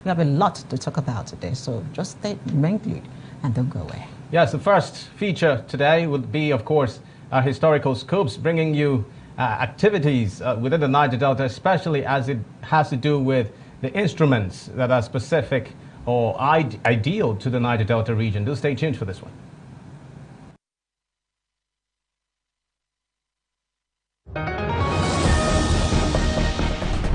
We have a lot to talk about today, so just remain glued and don't go away. Yes, the first feature today would be, of course, historical scoops, bringing you activities within the Niger Delta, especially as it has to do with the instruments that are specific or ideal to the Niger Delta region. Do stay tuned for this one.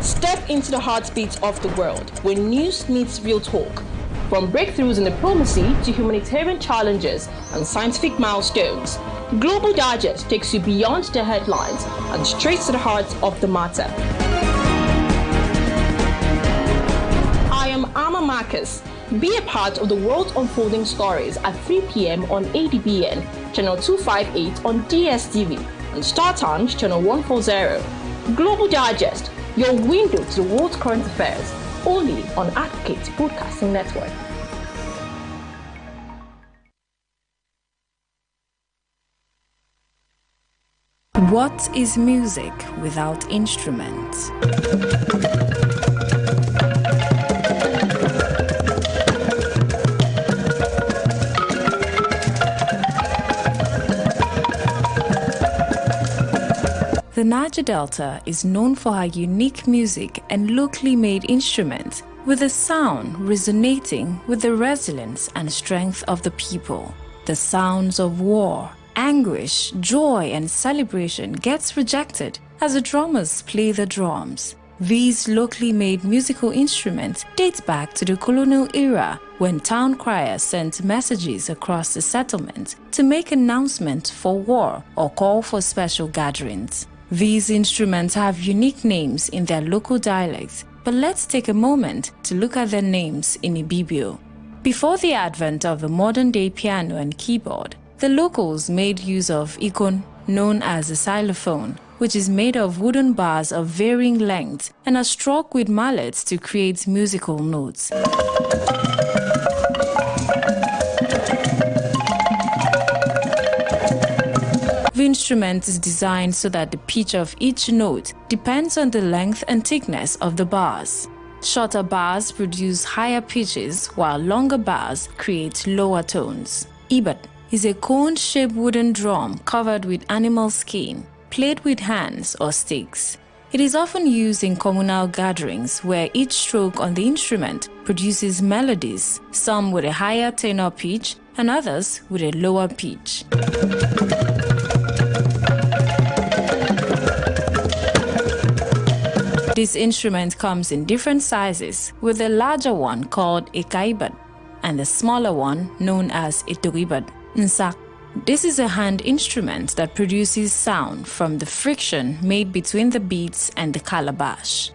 Step into the heartbeat of the world where news meets real talk. From breakthroughs in diplomacy to humanitarian challenges and scientific milestones, Global Digest takes you beyond the headlines and straight to the heart of the matter. I am Amma Marcus. Be a part of the world unfolding stories at 3 p.m. on ADBN, channel 258 on DSTV, and Star Times, channel 140. Global Digest, your window to the world's current affairs, only on Advocate Broadcasting Network. What is music without instruments? The Niger Delta is known for her unique music and locally made instruments, with a sound resonating with the resilience and strength of the people. The sounds of war, anguish, joy, and celebration gets rejected as the drummers play the drums. These locally made musical instruments date back to the colonial era, when town criers sent messages across the settlement to make announcements for war or call for special gatherings. These instruments have unique names in their local dialects, but let's take a moment to look at their names in Ibibio. Before the advent of the modern-day piano and keyboard, the locals made use of ikon, known as a xylophone, which is made of wooden bars of varying lengths and are struck with mallets to create musical notes. The instrument is designed so that the pitch of each note depends on the length and thickness of the bars. Shorter bars produce higher pitches, while longer bars create lower tones. Ibat is a cone-shaped wooden drum covered with animal skin, played with hands or sticks. It is often used in communal gatherings where each stroke on the instrument produces melodies, some with a higher tenor pitch and others with a lower pitch. This instrument comes in different sizes, with the larger one called a kaibat and the smaller one known as a toribat. Nsak. This is a hand instrument that produces sound from the friction made between the beads and the calabash.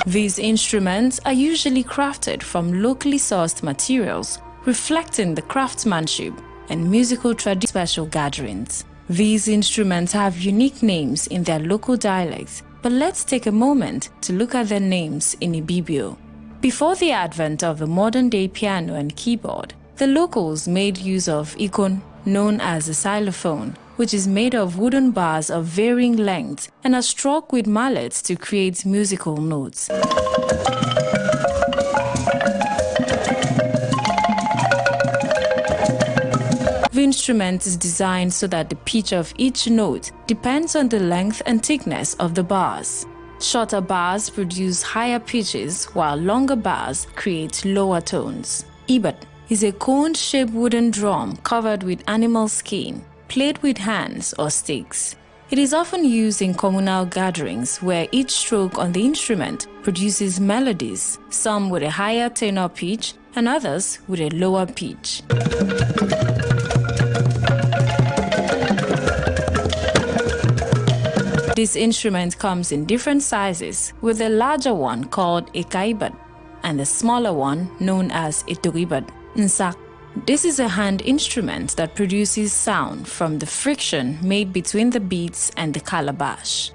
These instruments are usually crafted from locally sourced materials, reflecting the craftsmanship and musical tradition special gatherings. These instruments have unique names in their local dialects, but let's take a moment to look at their names in Ibibio. Before the advent of the modern-day piano and keyboard, the locals made use of ikon, known as a xylophone, which is made of wooden bars of varying lengths and are struck with mallets to create musical notes. The instrument is designed so that the pitch of each note depends on the length and thickness of the bars. Shorter bars produce higher pitches, while longer bars create lower tones. Ibat is a cone-shaped wooden drum covered with animal skin, played with hands or sticks. It is often used in communal gatherings where each stroke on the instrument produces melodies, some with a higher tenor pitch and others with a lower pitch. This instrument comes in different sizes, with the larger one called a kaibat and the smaller one known as a toribat. Nsak. This is a hand instrument that produces sound from the friction made between the beads and the calabash.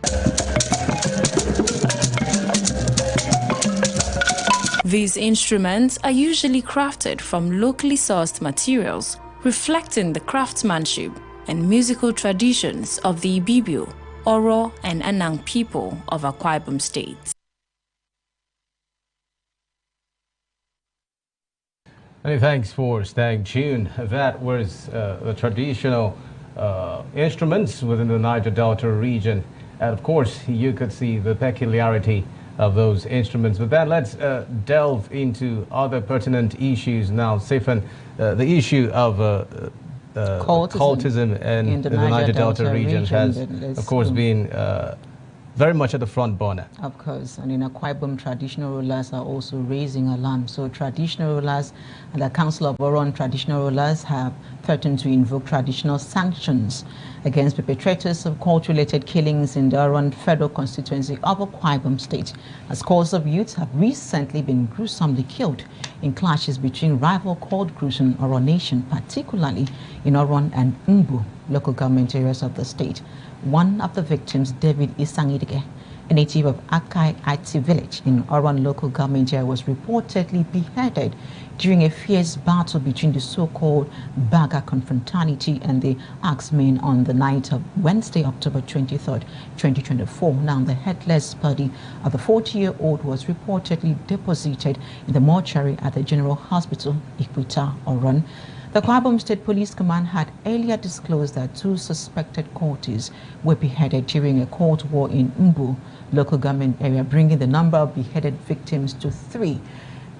These instruments are usually crafted from locally sourced materials, reflecting the craftsmanship and musical traditions of the Ibibio, Oro and Anang people of Akwa Ibom State. Many thanks for staying tuned. That was the traditional instruments within the Niger Delta region. And of course, you could see the peculiarity of those instruments. But then let's delve into other pertinent issues now. Sifan, the issue of cultism in the Niger Delta region has, of course, been very much at the front burner. Of course, and in Akwa Ibom, traditional rulers are also raising alarm. So traditional rulers and the Council of Oron traditional rulers have threatened to invoke traditional sanctions against perpetrators of cult-related killings in the Oron Federal Constituency of Akwa Ibom State, as scores of youths have recently been gruesomely killed in clashes between rival cult groups in Oron Nation, particularly in Oron and Mbu local government areas of the state. One of the victims, David Isangidike, a native of Akai Iti village in Oron local government area, was reportedly beheaded during a fierce battle between the so-called Baga confraternity and the Axemen on the night of Wednesday, October 23rd, 2024. Now, the headless body of the 40-year-old was reportedly deposited in the mortuary at the General Hospital, Ikwita, Oron. The Akwa Ibom State Police Command had earlier disclosed that 2 suspected cultists were beheaded during a cult war in Mbu local government area, bringing the number of beheaded victims to 3.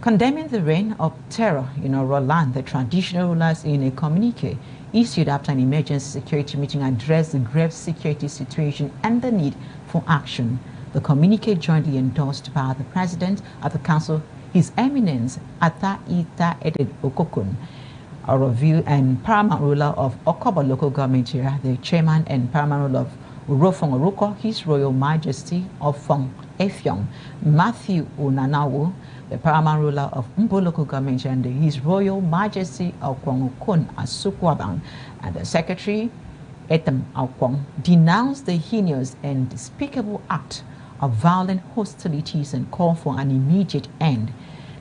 Condemning the reign of terror in Oron land, the traditional rulers in a communique issued after an emergency security meeting addressed the grave security situation and the need for action. The communique, jointly endorsed by the President of the Council, His Eminence Ata Ita Eded Okokun, a review and paramount ruler of Okobo local government area, the chairman and paramount ruler of Urofong Oroko, His Royal Majesty of Fong Efyong, Matthew Unanawu, the paramount ruler of Mbo local government area, and His Royal Majesty of Kwangokun Asukwabang, and the secretary Etam Akwang, denounced the heinous and despicable act of violent hostilities and called for an immediate end.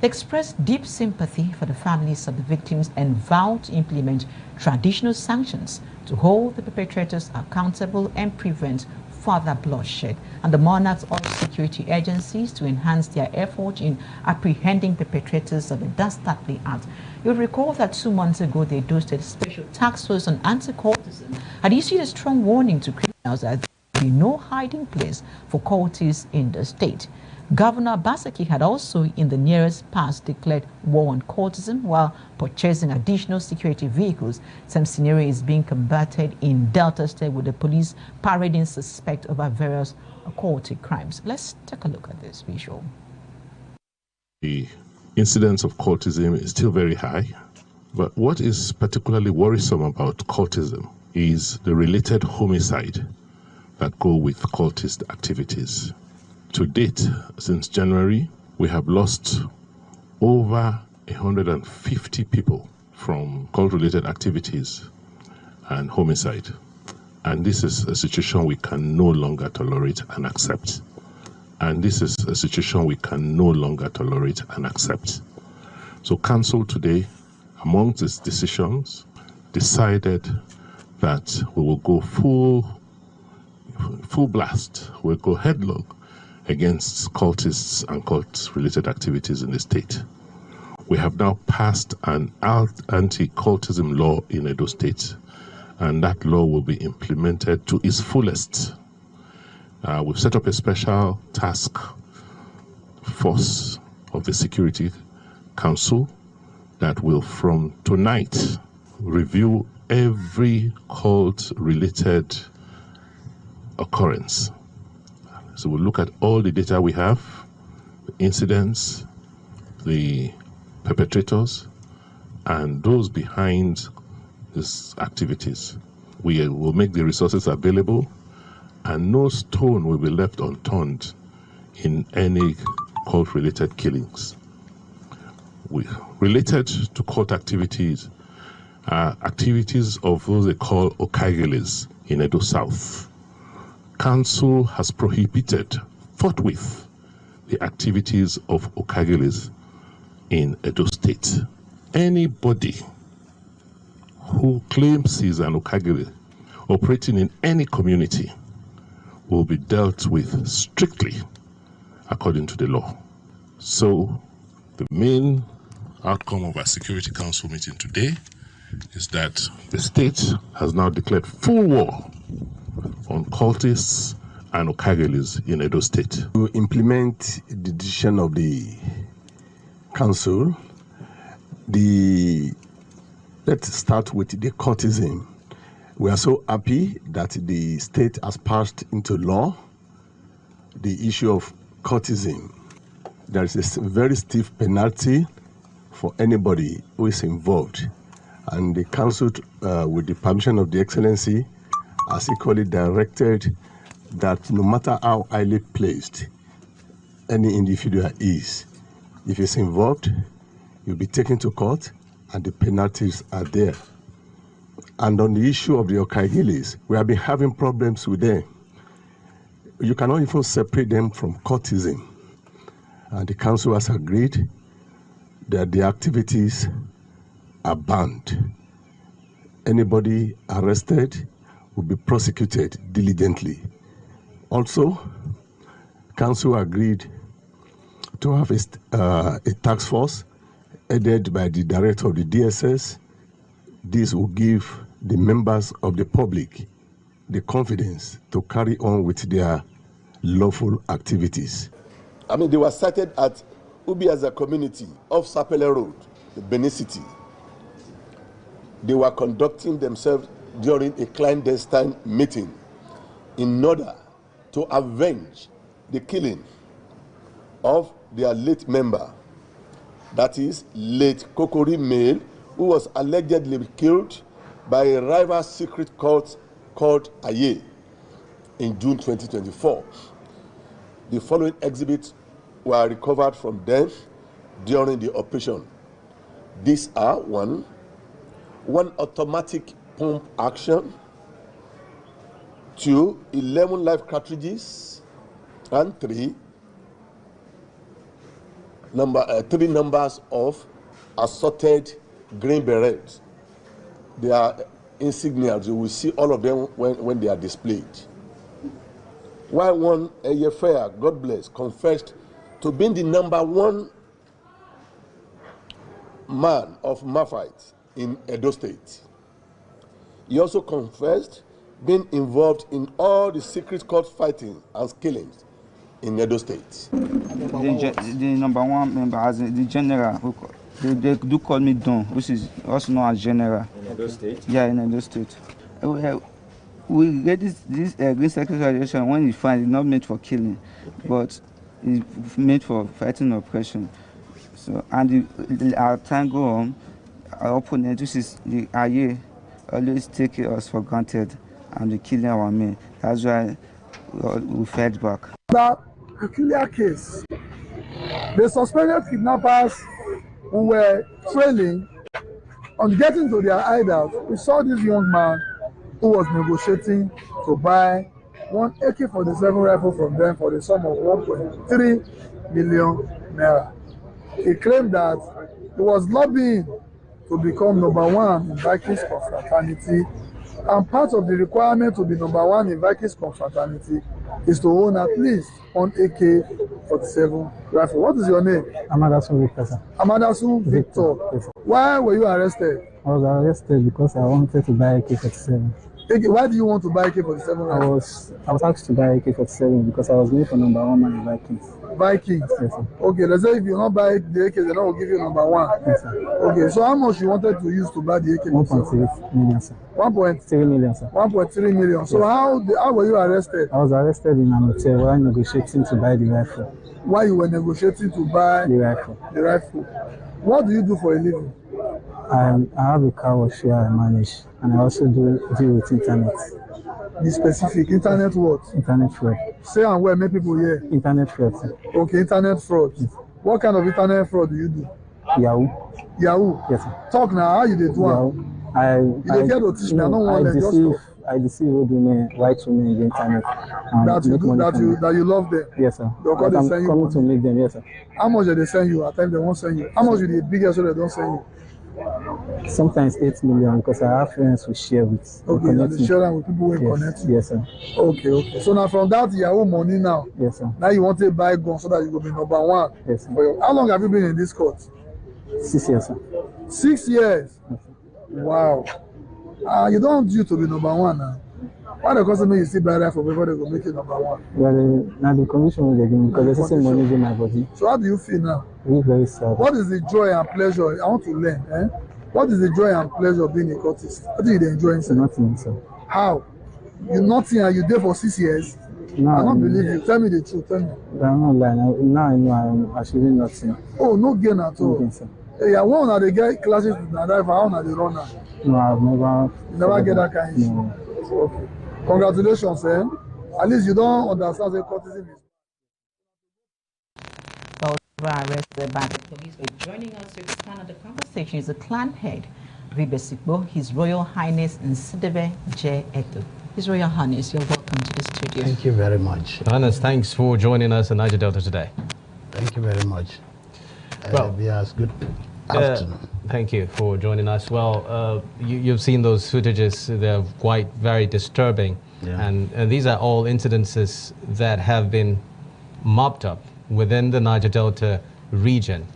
They expressed deep sympathy for the families of the victims and vowed to implement traditional sanctions to hold the perpetrators accountable and prevent further bloodshed. And the monarchs urged security agencies to enhance their effort in apprehending perpetrators of the dastardly act. You'll recall that 2 months ago, the Edo State Special Task Force on Anti-Cultism had issued a strong warning to criminals that there would be no hiding place for cultists in the state. Governor Basaki had also in the nearest past declared war on cultism while purchasing additional security vehicles. Same scenario is being combated in Delta State with the police parading suspects over various occultic crimes. Let's take a look at this visual. The incidence of cultism is still very high, but what is particularly worrisome about cultism is the related homicide that go with cultist activities. To date, since January, we have lost over 150 people from cult-related activities and homicide. And this is a situation we can no longer tolerate and accept. And this is a situation we can no longer tolerate and accept. So Council today, amongst its decisions, decided that we will go full blast, we'll go headlong against cultists and cult-related activities in the state. We have now passed an anti-cultism law in Edo State, and that law will be implemented to its fullest. We've set up a special task force of the Security Council that will, from tonight, review every cult-related occurrence. So we'll look at all the data we have, the incidents, the perpetrators, and those behind these activities. We will make the resources available, and no stone will be left unturned in any cult-related killings. Related to cult activities are activities of those they call Okageles in Edo South. Council has prohibited forthwith the activities of Okageles in Edo State. Anybody who claims he's an Okagele operating in any community will be dealt with strictly according to the law. So the main outcome of our Security Council meeting today is that the state has now declared full war on cultists and Okagelis in Edo State. To implement the decision of the council, let's start with the cultism. We are so happy that the state has passed into law the issue of cultism. There is a very stiff penalty for anybody who is involved. And the council, with the permission of the Excellency, has equally directed that no matter how highly placed any individual is, if he's involved, he'll be taken to court and the penalties are there. And on the issue of the Okagelis, we have been having problems with them. You cannot even separate them from cultism. And the council has agreed that the activities are banned. Anybody arrested will be prosecuted diligently. Also, council agreed to have a task force headed by the director of the DSS. This will give the members of the public the confidence to carry on with their lawful activities. I mean, they were sighted at Ubi as a community off Sapele Road, the Benin City. They were conducting themselves during a clandestine meeting in order to avenge the killing of their late member, that is, late Kokori Male, who was allegedly killed by a rival secret cult called Aye in June 2024. The following exhibits were recovered from them during the operation. These are one automatic pump action, 2 11 live cartridges, and 3 numbers of assorted green berets. They are insignias. You will see all of them when they are displayed. While one Eyefea, God bless, confessed to being the #1 man of Mafite in Edo State. He also confessed being involved in all the secret court fighting and killings in Edo State. The #1 member, as the general, they do call me Don, which is also known as general. In Edo State? Yeah, in Edo State. We get this green secretariation when you find it's not made for killing, but it's made for fighting oppression. So, and our time go on, our opponent, which is the Aye, always take us for granted and we killing our men. That's why we fed back. That peculiar case, the suspected kidnappers who were trailing on getting to their hideout, we saw this young man who was negotiating to buy one AK-47 rifle from them for the sum of 1.3 million naira. He claimed that he was lobbying to become #1 in Vikings confraternity, and part of the requirement to be #1 in Vikings confraternity is to own at least one AK-47 rifle. What is your name? Amadasun Victor, sir. Amadasun Victor. Yes. Why were you arrested? I was arrested because I wanted to buy AK-47. Why do you want to buy AK-47 rifle? I was asked to buy AK-47 because I was going for #1 man in Vikings. Vikings? Yes, sir. Okay, let's say if you not buy the AK, they don't give you #1. Yes, sir. Okay, so how much you wanted to use to buy the AK? 1.3 million, sir. 1.3 million, sir. 1.3 million. So yes. How were you arrested? I was arrested in an hotel while negotiating to buy the rifle. Why you were negotiating to buy the rifle? The rifle. What do you do for a living? I have a car wash where I manage, and I also deal with internet. The specific internet what? Internet fraud. Say and where make people hear. Internet fraud, sir. Okay, internet fraud. Yes. What kind of internet fraud do you do? Yahoo. Yahoo? Yes, sir. Talk now, how you did one? You dey get to teach me, I don't want to just talk. I deceive old women, white women in the internet. That you love them? Yes, sir. I'm coming to make them, yes, sir. How much did they send you? At times they won't send you. How much is the biggest so they don't send you? Sometimes 8 million because I have friends who share with. Okay, and they share them with people who connect. Yes, sir. Okay. So now from that your own money now. Yes, sir. Now you want to buy gun so that you will be number one. Yes, sir. How long have you been in this court? 6 years, sir. 6 years. Yes, wow. You don't due to be number one now. Why the customer you still buy that for before they go make it number one? Well, now the condition they give me because there's still money in my body. So how do you feel now? I feel very sad. What is the joy and pleasure? I want to learn. What is the joy and pleasure of being a courtist? What do you enjoy inside? Nothing, sir. How? You nothing and you there for 6 years? No, I don't believe you. Tell me the truth. Tell me. I'm not lying. Now I know I'm actually nothing. Oh, no gain at all. No gain, sir. Yeah, one of the get classes with my driver, how na the runner? No, I've never. You never get that kind of issue. No. Okay. Congratulations, eh? At least you don't understand the courtesan is. Well, arrested by the police. But joining us to expand on the conversation is the clan head, Vibesikbo, His Royal Highness Nsidebe J. Eto. His Royal Highness, you're welcome to the studio. Thank you very much. Highness, thanks for joining us in Niger Delta today. Thank you very much. Well, yes, good afternoon. Thank you for joining us. Well, you've seen those footages. They're quite very disturbing. Yeah. And these are all incidences that have been mopped up within the Niger Delta region.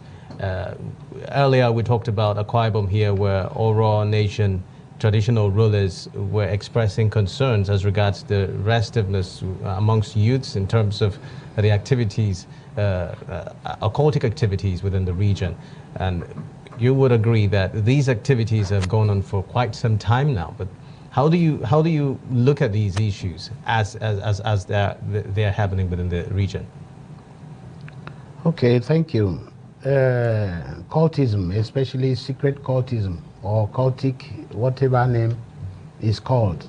Earlier, we talked about Akwa Ibom here, where Oro Nation traditional rulers were expressing concerns as regards the restiveness amongst youths in terms of the activities, occultic activities within the region. And you would agree that these activities have gone on for quite some time now. But how do you look at these issues as they're happening within the region? Okay, thank you. Cultism, especially secret cultism or cultic, whatever name is called,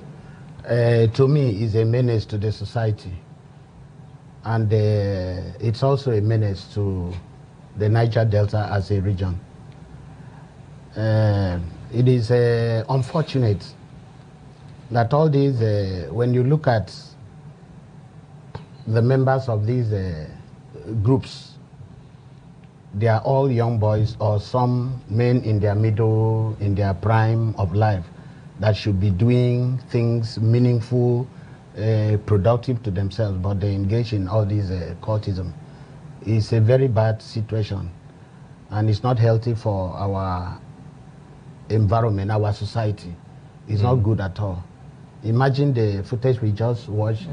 to me is a menace to the society. And it's also a menace to the Niger Delta as a region. It is unfortunate that all these, when you look at the members of these groups, they are all young boys or some men in their middle, in their prime of life that should be doing things meaningful, productive to themselves, but they engage in all these cultism. It's a very bad situation, and it's not healthy for our environment, our society. It's not good at all. Imagine the footage we just watched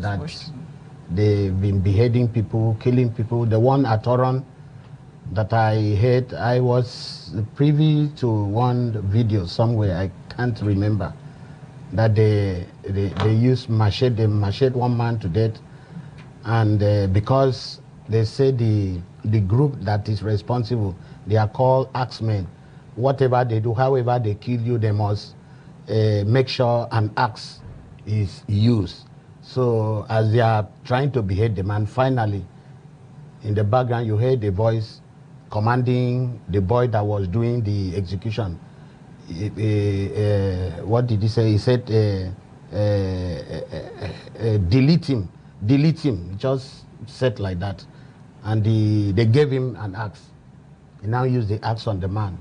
they've been beheading people, killing people. The one at Oron that I heard, I was privy to one video somewhere, I can't remember, that they used machete, they machete one man to death, and because they say the group that is responsible, they are called axemen. Whatever they do, however they kill you, they must make sure an axe is used. So as they are trying to behead the man, finally, in the background you heard a voice commanding the boy that was doing the execution. What did he say? He said, delete him, just said like that. And they gave him an axe. He now used the axe on the man.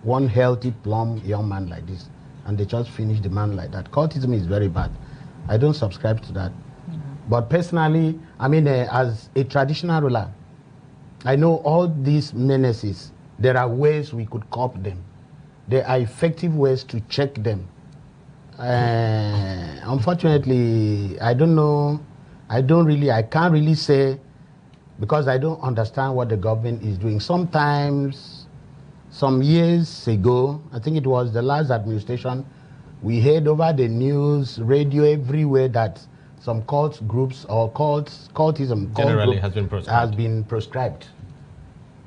One healthy, plump young man like this. And they just finished the man like that. Cultism is very bad. I don't subscribe to that. But personally, I mean, as a traditional ruler, I know all these menaces, there are ways we could cope them. There are effective ways to check them. Unfortunately, I don't know, I can't really say, because I don't understand what the government is doing. Sometimes, some years ago, I think it was the last administration, we heard over the news, radio, everywhere that some cult groups or cultism generally has been proscribed.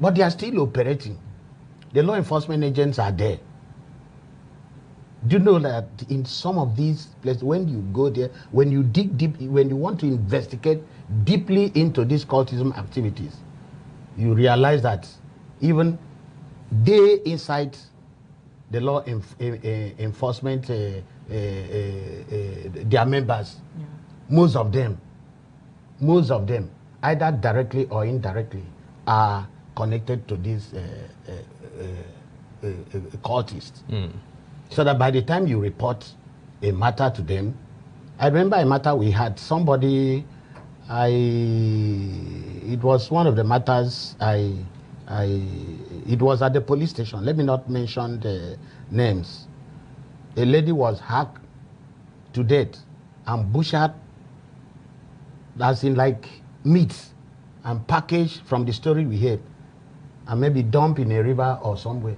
But they are still operating. The law enforcement agents are there. Do you know that in some of these places, when you go there, when you dig deep, when you want to investigate deeply into these cultism activities, you realize that even they inside the law enforcement, their members, most of them, either directly or indirectly, are connected to these a cultist. So that by the time you report a matter to them, I remember a matter we had somebody, it was one of the matters it was at the police station. Let me not mention the names. A lady was hacked to death and butchered, as in like meat, and packaged from the story we heard, and maybe dumped in a river or somewhere.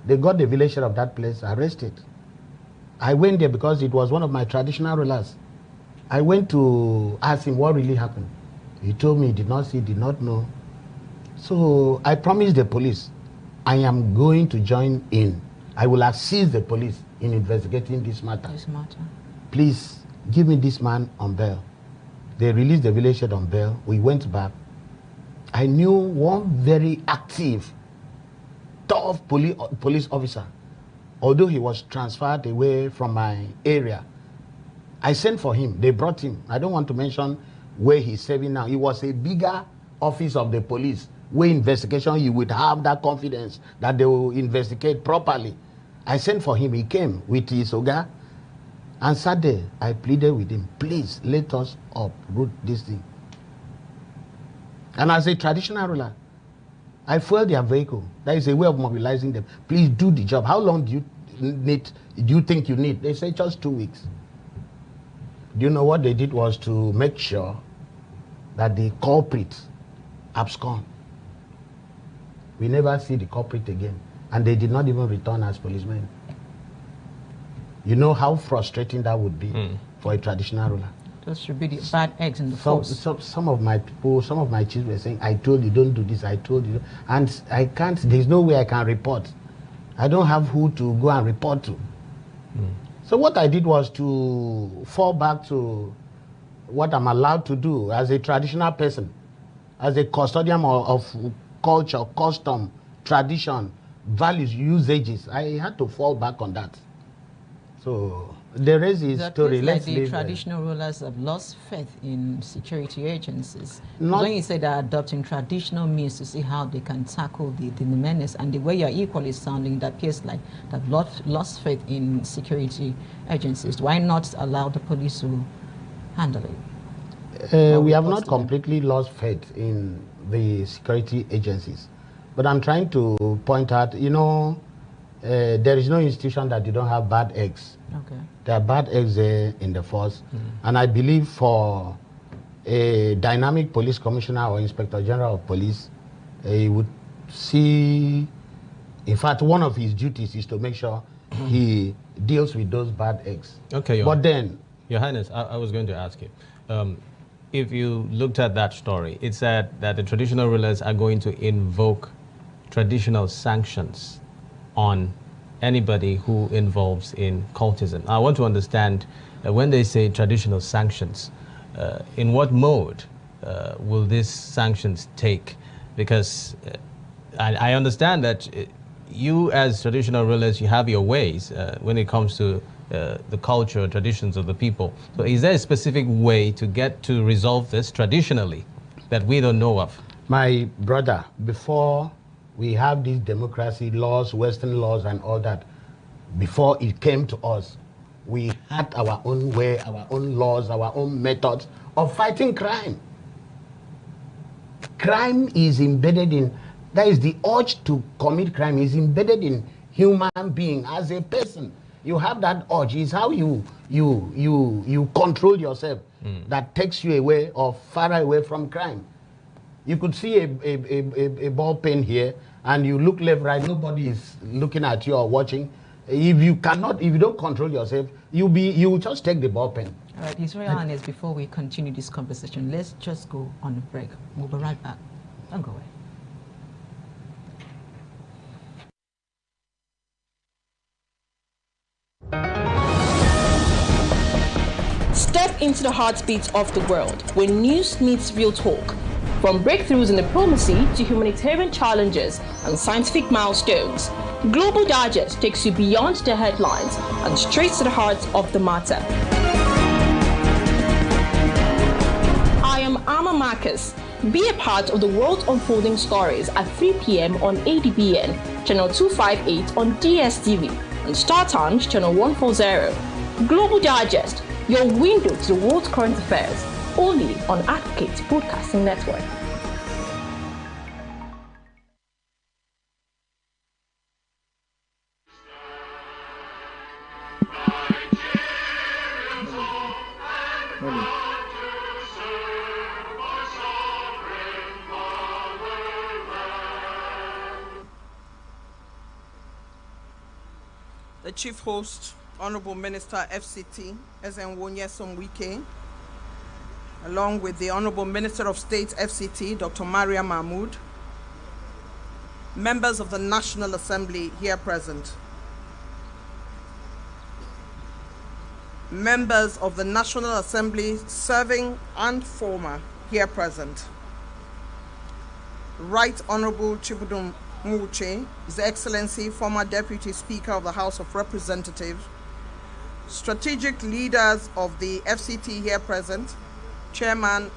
They got the villager of that place arrested. I went there because it was one of my traditional rulers. I went to ask him what really happened. He told me he did not see, did not know. So I promised the police, I am going to join in. I will assist the police in investigating this matter. Please give me this man on bail. They released the village head on bail. We went back. I knew one very active, tough police officer. Although he was transferred away from my area, I sent for him. They brought him. I don't want to mention where he's serving now. He was a bigger office of the police, where investigation, you would have that confidence that they will investigate properly. I sent for him. He came with his Oga and sat there. I pleaded with him, please let us uproot this thing. And as a traditional ruler, I fueled their vehicle. That is a way of mobilizing them. Please do the job. How long do you think you need? They say just 2 weeks. Do you know what they did was to make sure that the culprit abscond. We never see the culprit again. And they did not even return as policemen. You know how frustrating that would be for a traditional ruler. Those should be the bad eggs in the force. Some of my people, some of my chiefs were saying, I told you, don't do this, I told you. And I can't, there's no way I can report. I don't have who to go and report to. So what I did was to fall back to what I'm allowed to do as a traditional person, as a custodian of culture, custom, tradition, values, usages. I had to fall back on that. So there is a story. Let's like the traditional rulers have lost faith in security agencies. When you say they're adopting traditional means to see how they can tackle the menace, and the way you're equally sounding, that appears like they've lost faith in security agencies. Why not allow the police to handle it? We have not completely lost faith in the security agencies. But I'm trying to point out, you know, there is no institution that you don't have bad eggs. Okay. There are bad eggs there in the force. And I believe for a dynamic police commissioner or inspector general of police, he would see, in fact, one of his duties is to make sure he deals with those bad eggs. Okay, but then... Your Highness, I was going to ask you, if you looked at that story, it said that the traditional rulers are going to invoke traditional sanctions on anybody who involves in cultism. I want to understand when they say traditional sanctions, in what mode will these sanctions take? Because I understand that you as traditional rulers, you have your ways when it comes to the culture, traditions of the people. So is there a specific way to get to resolve this traditionally that we don't know of? My brother, before we have these democracy laws, Western laws and all that, before it came to us, we had our own way, our own laws, our own methods of fighting crime. Crime is embedded in, that is the urge to commit crime is embedded in human being as a person. You have that urge. It's how you control yourself that takes you away or far away from crime. You could see a ball pen here, and you look left, right. Nobody is looking at you or watching. If you don't control yourself, you will just take the ball pen. All right, His Royal Highness, before we continue this conversation, let's just go on a break. We'll be right back. Don't go away. Step into the heartbeat of the world, where news meets real talk. From breakthroughs in diplomacy to humanitarian challenges and scientific milestones, Global Digest takes you beyond the headlines and straight to the heart of the matter. I am Amma Marcus. Be a part of the world unfolding stories at 3 p.m. on ADBN, channel 258 on DSTV, and Star Times, channel 140. Global Digest, your window to the world's current affairs, only on Advocate Broadcasting Network. The Chief Host, Honorable Minister FCT, Ezenwo Wike, along with the Honorable Minister of State FCT, Dr. Maria Mahmood, members of the National Assembly here present, members of the National Assembly serving and former here present, Right Honorable Chibudum Muche, His Excellency, former Deputy Speaker of the House of Representatives, strategic leaders of the FCT here present, Chairman,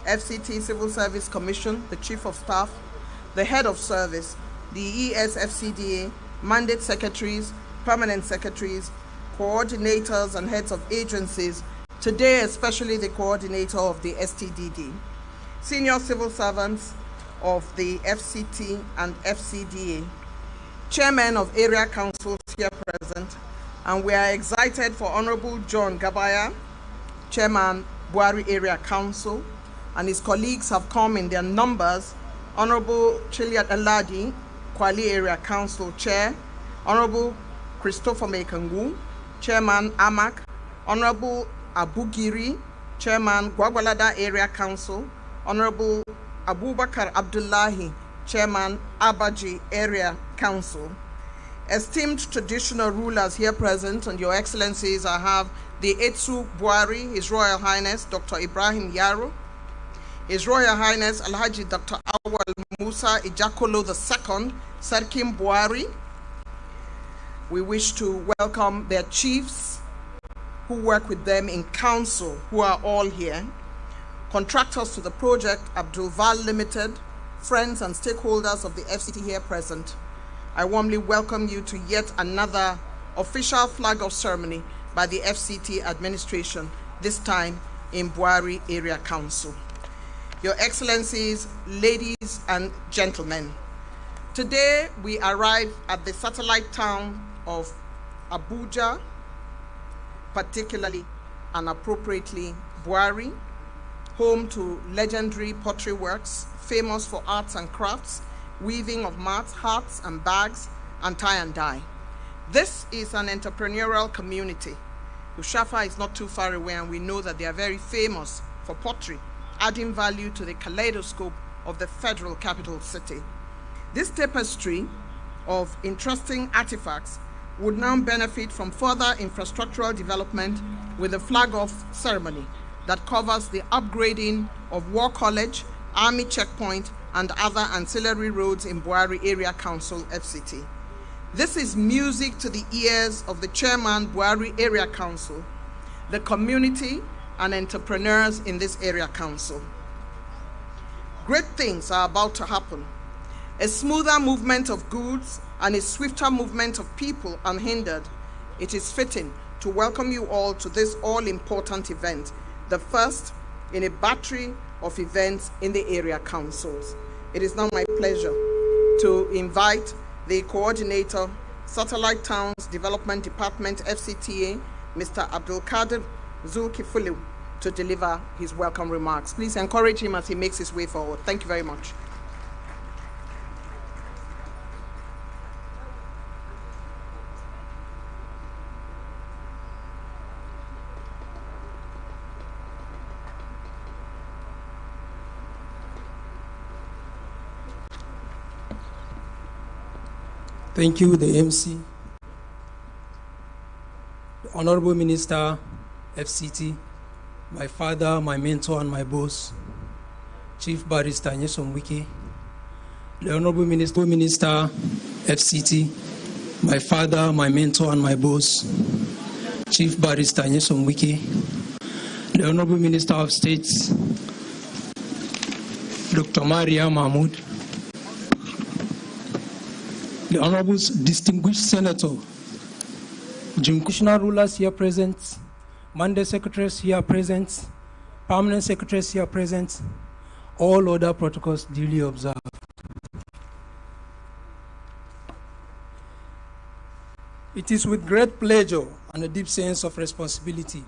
FCT Civil Service Commission, the Chief of Staff, the Head of Service, the ESFCDA, Mandate Secretaries, Permanent Secretaries, Coordinators and Heads of Agencies, today especially the Coordinator of the STDD, Senior Civil Servants of the FCT and FCDA, Chairman of Area Councils here present, and we are excited for Honorable John Gabaya, Chairman, Bwari Area Council, and his colleagues have come in their numbers, Honorable Chiliat Aladi, Kwali Area Council Chair, Honorable Christopher Mekangu, Chairman, AMAC, Honorable Abugiri, Chairman, Gwagwalada Area Council, Honorable Abubakar Abdullahi, Chairman, Abaji Area Council. Esteemed traditional rulers here present, and Your Excellencies, I have the Etsu Bwari, His Royal Highness Dr. Ibrahim Yaro, His Royal Highness Alhaji Dr. Awal Musa Ijakolo II, Sarkim Bwari. We wish to welcome their chiefs who work with them in council, who are all here, contractors to the project, Abdul Val Limited, friends and stakeholders of the FCT here present. I warmly welcome you to yet another official flag off ceremony by the FCT administration, this time in Bwari Area Council. Your Excellencies, ladies and gentlemen, today we arrive at the satellite town of Abuja, particularly and appropriately Bwari, home to legendary pottery works, famous for arts and crafts, weaving of mats, hats and bags, and tie and dye. This is an entrepreneurial community. Ushafa is not too far away, and we know that they are very famous for pottery, adding value to the kaleidoscope of the federal capital city. This tapestry of interesting artifacts would now benefit from further infrastructural development with the flag-off ceremony that covers the upgrading of War College, Army Checkpoint, and other ancillary roads in Bwari Area Council, FCT. This is music to the ears of the Chairman, Bwari Area Council, the community, and entrepreneurs in this area council. Great things are about to happen. A smoother movement of goods and a swifter movement of people unhindered. It is fitting to welcome you all to this all-important event, the first in a battery of events in the area councils. It is now my pleasure to invite the Coordinator, Satellite Towns Development Department, FCTA, Mr. Abdul Kadir Zulkifulu, to deliver his welcome remarks. Please encourage him as he makes his way forward. Thank you very much. Thank you, the MC, the Honorable Minister, FCT, my father, my mentor, and my boss, Chief Barrister Nyesom Wike, the Honorable Minister, FCT, my father, my mentor, and my boss, Chief Barrister Nyesom Wike, the Honorable Minister of State, Dr. Maria Mahmoud, the Honorable Distinguished Senator, Jim Commissioner rulers here present, Mandate secretaries here present, permanent secretaries here present, all other protocols duly observed. It is with great pleasure and a deep sense of responsibility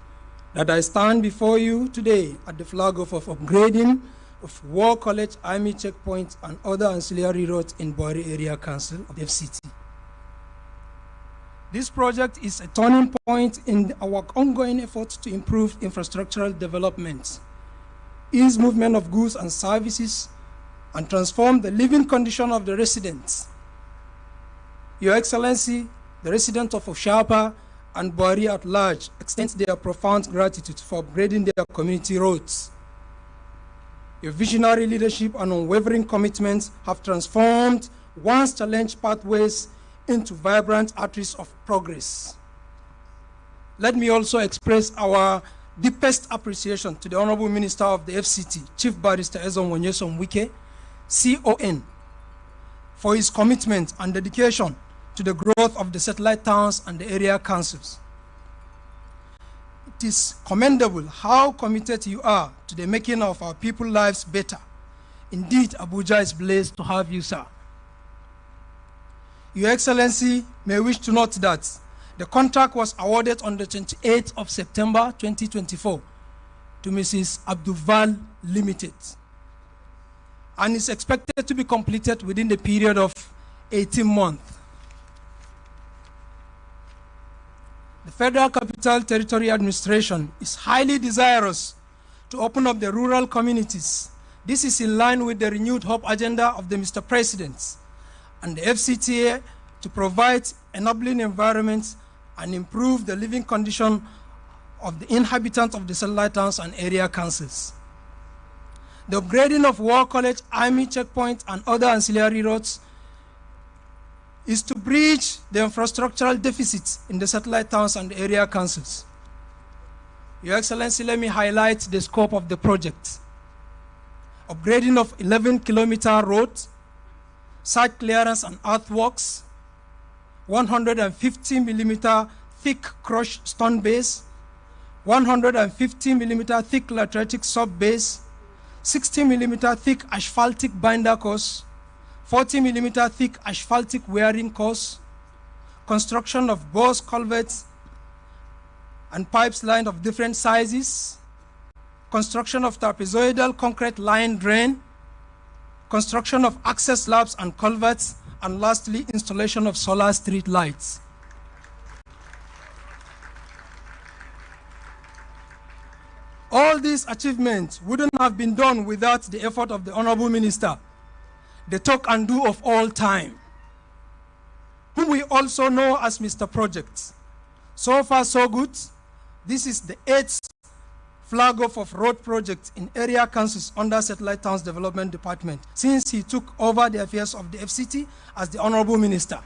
that I stand before you today at the flag off of upgrading of War College, Army Checkpoint, and other ancillary roads in Bwari Area Council of the FCT. This project is a turning point in our ongoing efforts to improve infrastructural development, ease movement of goods and services, and transform the living condition of the residents. Your Excellency, the residents of Oshapa and Bwari at large extend their profound gratitude for upgrading their community roads. Your visionary leadership and unwavering commitments have transformed once challenged pathways into vibrant arteries of progress. Let me also express our deepest appreciation to the Honorable Minister of the FCT, Chief Barrister Ezon Wonyesom Wike, CON, for his commitment and dedication to the growth of the satellite towns and the area councils. It is commendable how committed you are to the making of our people's lives better. Indeed, Abuja is blessed to have you, sir. Your Excellency may wish to note that the contract was awarded on the 28th of September 2024 to Mrs. Abdulval Limited and is expected to be completed within the period of 18 months. The Federal Capital Territory Administration is highly desirous to open up the rural communities. This is in line with the renewed hope agenda of the Mr. President and the FCTA to provide enabling environments and improve the living condition of the inhabitants of the satellite towns and area councils. The upgrading of War College, Army Checkpoint, and other ancillary roads is to bridge the infrastructural deficits in the satellite towns and area councils. Your Excellency, let me highlight the scope of the project. Upgrading of 11-kilometer roads, site clearance and earthworks, 150-millimeter thick crushed stone base, 150-millimeter thick lateritic sub-base, 60-millimeter thick asphaltic binder course, 40-millimeter thick asphaltic wearing course, construction of bores culverts and pipes lined of different sizes, construction of trapezoidal concrete line drain, construction of access slabs and culverts, and lastly, installation of solar street lights. All these achievements wouldn't have been done without the effort of the Honorable Minister, the talk and do of all time, whom we also know as Mr. Project. So far, so good. This is the 8th flag off of road projects in area councils under Satellite Towns Development Department since he took over the affairs of the FCT as the Honorable Minister.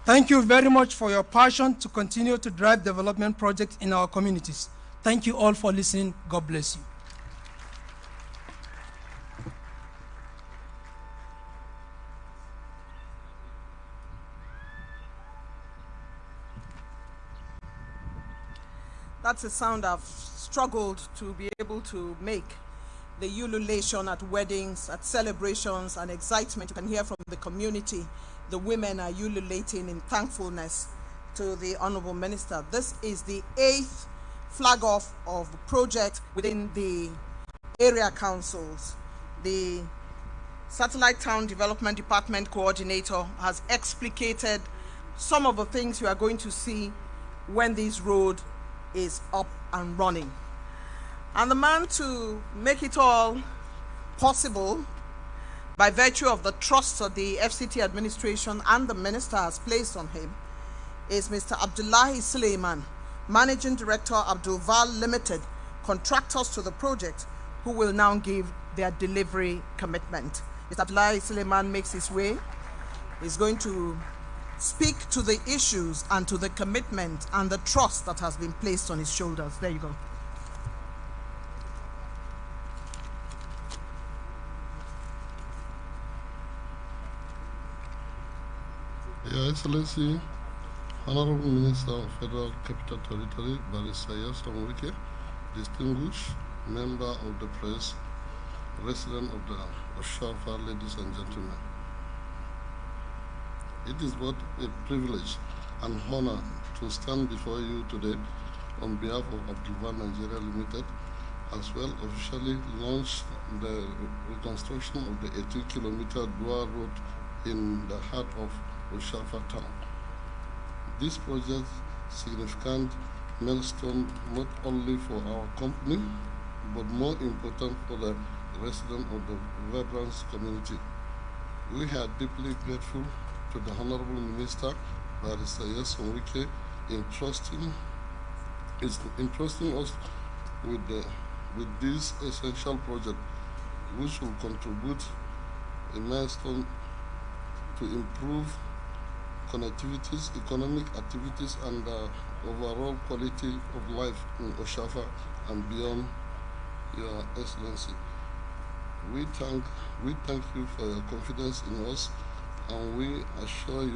Thank you very much for your passion to continue to drive development projects in our communities. Thank you all for listening. God bless you. That's a sound I've struggled to be able to make. The ululation at weddings, at celebrations, and excitement you can hear from the community. The women are ululating in thankfulness to the Honorable Minister. This is the 8th flag off of the project within the area councils. The Satellite Town Development Department Coordinator has explicated some of the things you are going to see when this road is up and running. And the man to make it all possible by virtue of the trust that the FCT administration and the minister has placed on him is Mr. Abdullahi Suleiman, Managing Director, Abdulval Limited, contractors to the project, who will now give their delivery commitment. Mr. Abdullahi Suleiman makes his way. He's going to speak to the issues and to the commitment and the trust that has been placed on his shoulders. There you go. Your Excellency, Honorable Minister of Federal Capital Territory, Barrister Nyesom Wike, distinguished member of the press, resident of the Oshafa, ladies and gentlemen. It is both a privilege and honor to stand before you today on behalf of Abdulwan Nigeria Limited, as well officially launch the reconstruction of the 18-kilometer Bwari road in the heart of Oshafa town. This project significant milestone not only for our company, but more important for the residents of the vibrant community. We are deeply grateful to the Honorable Minister, Barrister Nyesom Wike, entrusting us with this essential project, which will contribute a milestone to improve connectivities, economic activities, and overall quality of life in Oshafa and beyond, Your Excellency. We thank you for your confidence in us, and we assure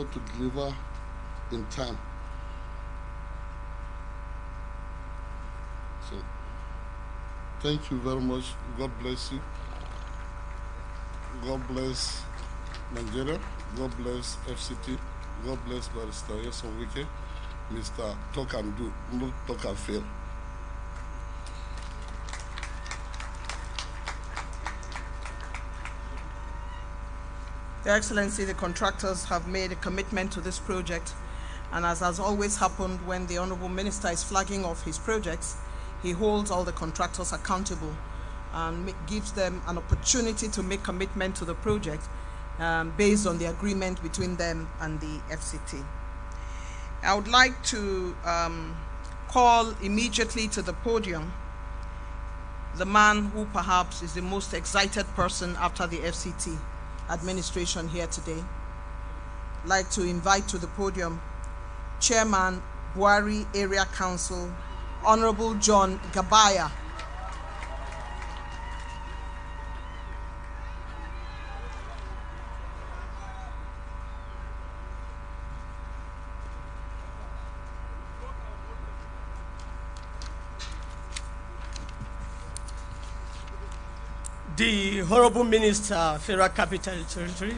to deliver in time. So, thank you very much. God bless you. God bless Nigeria. God bless FCT. God bless Barrister Nyesom Wike. Mr. Talk and Do, not talk and fail. Your Excellency, the contractors have made a commitment to this project, and as has always happened when the Honorable Minister is flagging off his projects, he holds all the contractors accountable and gives them an opportunity to make commitment to the project based on the agreement between them and the FCT. I would like to call immediately to the podium the man who perhaps is the most excited person after the FCT administration here today. I'd like to invite to the podium Chairman, Bwari Area Council, Honorable John Gabaya. The Honorable Minister, Federal Capital Territory,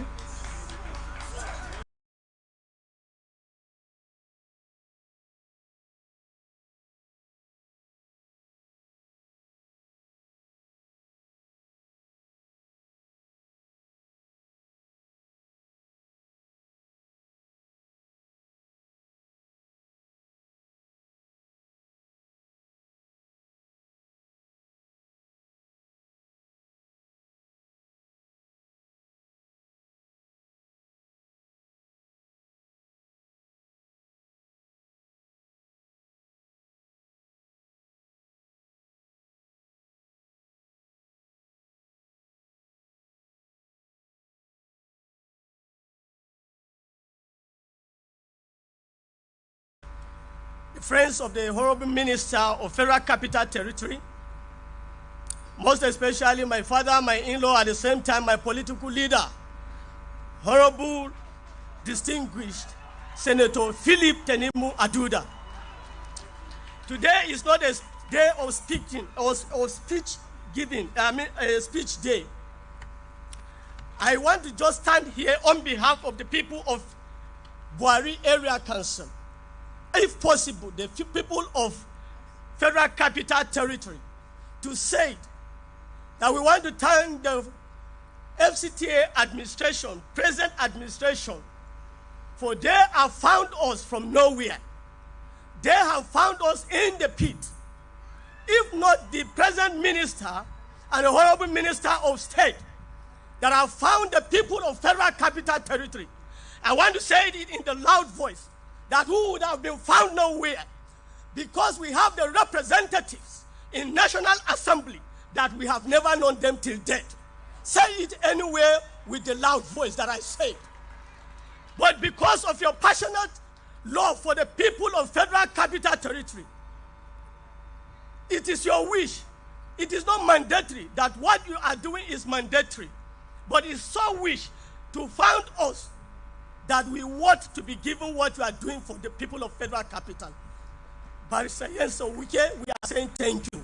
friends of the Honorable Minister of Federal Capital Territory, most especially my father, my in-law, at the same time my political leader, Honorable Distinguished Senator Philip Tenimu Aduda. Today is not a day of speaking or speech giving, a speech day. I want to just stand here on behalf of the people of Bwari Area Council, if possible, the people of Federal Capital Territory, to say that we want to thank the FCTA administration, present administration, for they have found us from nowhere. They have found us in the pit. If not the present minister and the Honorable Minister of State that have found the people of Federal Capital Territory, I want to say it in the loud voice, that who would have been found nowhere, because we have the representatives in National Assembly that we have never known them till death. Say it anywhere with the loud voice that I say. But because of your passionate love for the people of Federal Capital Territory, it is your wish. It is not mandatory that what you are doing is mandatory. but he so wish to find us that we want to be given what we are doing for the people of Federal Capital. Barrister Nyesom Wike, we are saying thank you.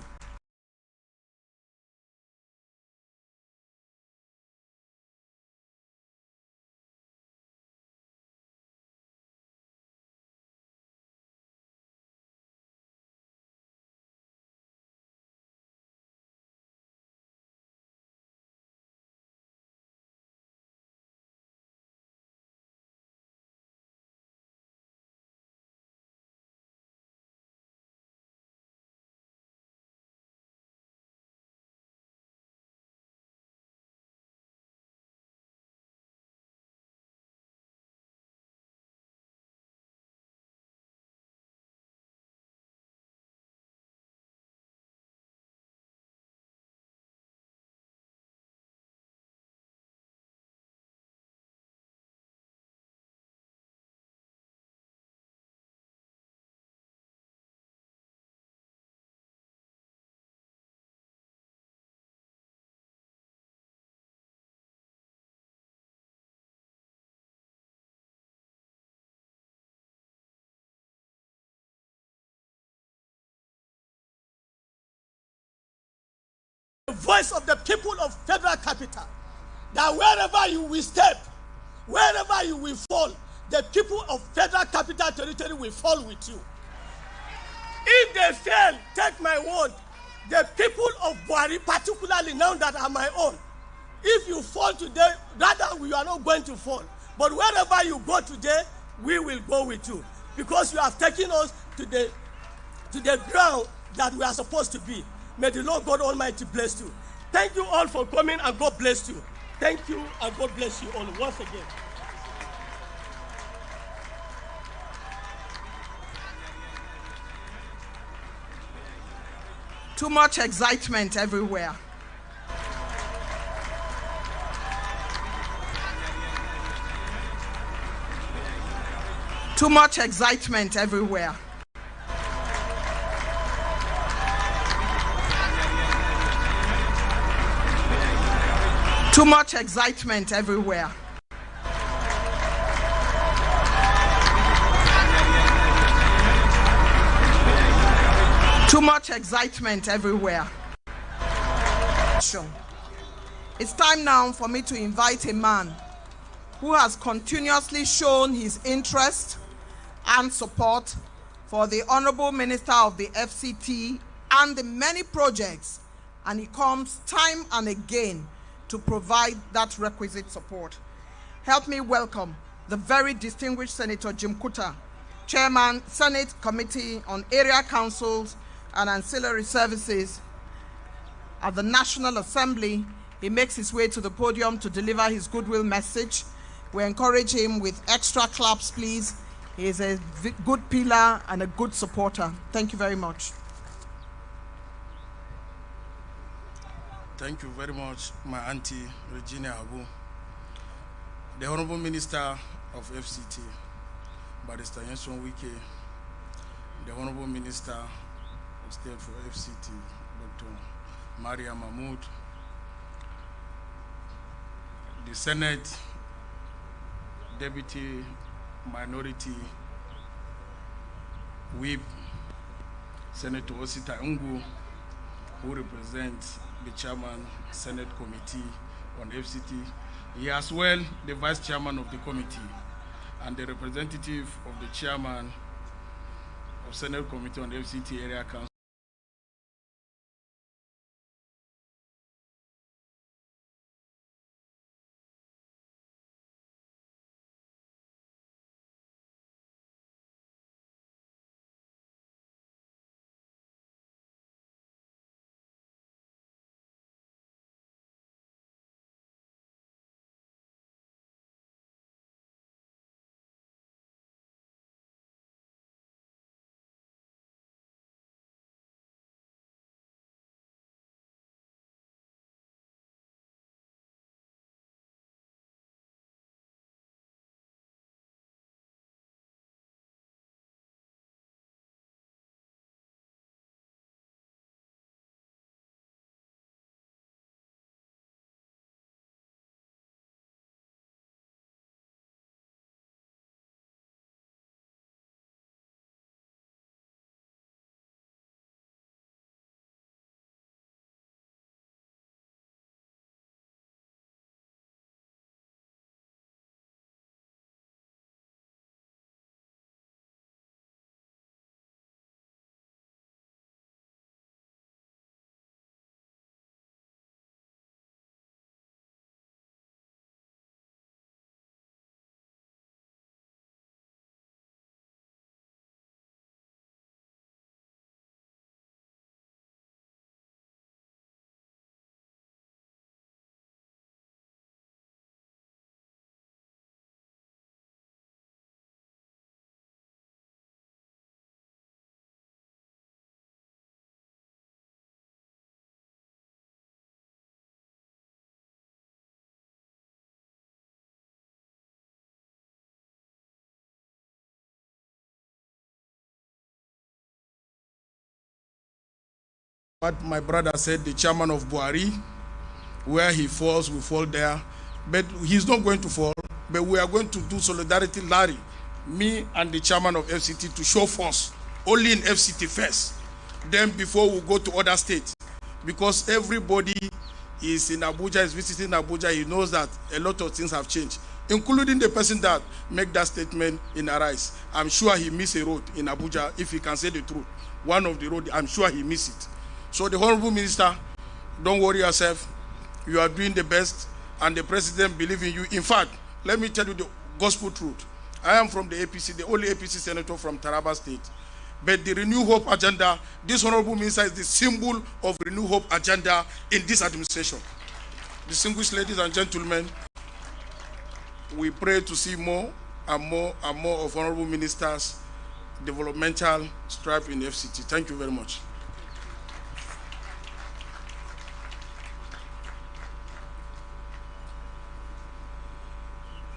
The voice of the people of Federal Capital, that wherever you will step, wherever you will fall, the people of Federal Capital Territory will fall with you. If they fail, take my word, the people of Bwari, particularly now that are my own, if you fall today, rather we are not going to fall. But wherever you go today, we will go with you, because you have taken us to the ground that we are supposed to be. May the Lord God Almighty bless you. Thank you all for coming, and God bless you. Thank you, and God bless you all once again. Too much excitement everywhere. Too much excitement everywhere. Too much excitement everywhere. Too much excitement everywhere. It's time now for me to invite a man who has continuously shown his interest and support for the Honorable Minister of the FCT and the many projects, and he comes time and again to provide that requisite support. Help me welcome the very distinguished Senator Jim Kuta, Chairman, Senate Committee on Area Councils and Ancillary Services at the National Assembly. He makes his way to the podium to deliver his goodwill message. We encourage him with extra claps, please. He is a good pillar and a good supporter. Thank you very much. Thank you very much, my auntie, Regina Abu. The Honorable Minister of FCT, Barrister Nyesom Wike, the Honorable Minister of State for FCT, Dr. Maria Mahmoud, the Senate Deputy Minority Whip, Senator Osita Ungu, who represents the Chairman Senate Committee on FCT. He as well the Vice Chairman of the committee and the representative of the Chairman of Senate Committee on FCT Area Council. what my brother said, the chairman of Bwari, where he falls, we fall there. But he's not going to fall, but we are going to do solidarity, Larry, me and the chairman of FCT, to show force, only in FCT first, then before we go to other states. Because everybody is in Abuja, is visiting Abuja, he knows that a lot of things have changed, including the person that make that statement in Arise. I'm sure he missed a road in Abuja, if he can say the truth. One of the road, I'm sure he missed it. So the Honorable Minister, don't worry yourself. You are doing the best, and the President believes in you. In fact, let me tell you the gospel truth. I am from the APC, the only APC senator from Taraba State. But the Renew Hope agenda, this Honorable Minister is the symbol of Renew Hope agenda in this administration. Distinguished ladies and gentlemen, we pray to see more and more and more of Honorable Ministers' developmental stripe in FCT. Thank you very much.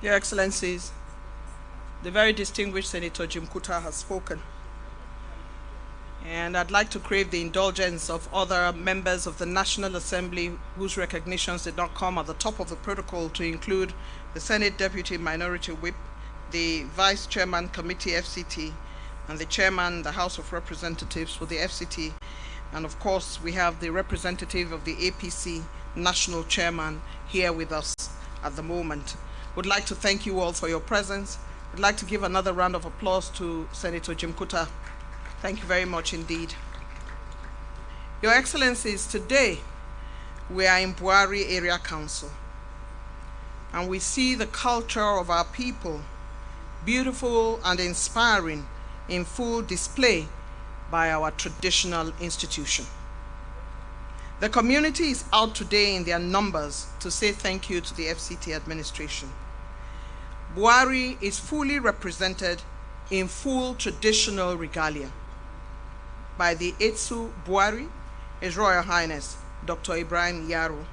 Your Excellencies, the very distinguished Senator Jim Kuta has spoken. And I'd like to crave the indulgence of other members of the National Assembly whose recognitions did not come at the top of the protocol, to include the Senate Deputy Minority Whip, the Vice Chairman Committee FCT, and the Chairman, the House of Representatives for the FCT. And of course, we have the representative of the APC National Chairman here with us at the moment. Would like to thank you all for your presence. I'd like to give another round of applause to Senator Jim Kuta. Thank you very much indeed. Your Excellencies, today we are in Bwari Area Council, and we see the culture of our people, beautiful and inspiring, in full display by our traditional institution. The community is out today in their numbers to say thank you to the FCT administration. Bwari is fully represented in full traditional regalia by the Etsu Bwari, His Royal Highness Dr. Ibrahim Yaro,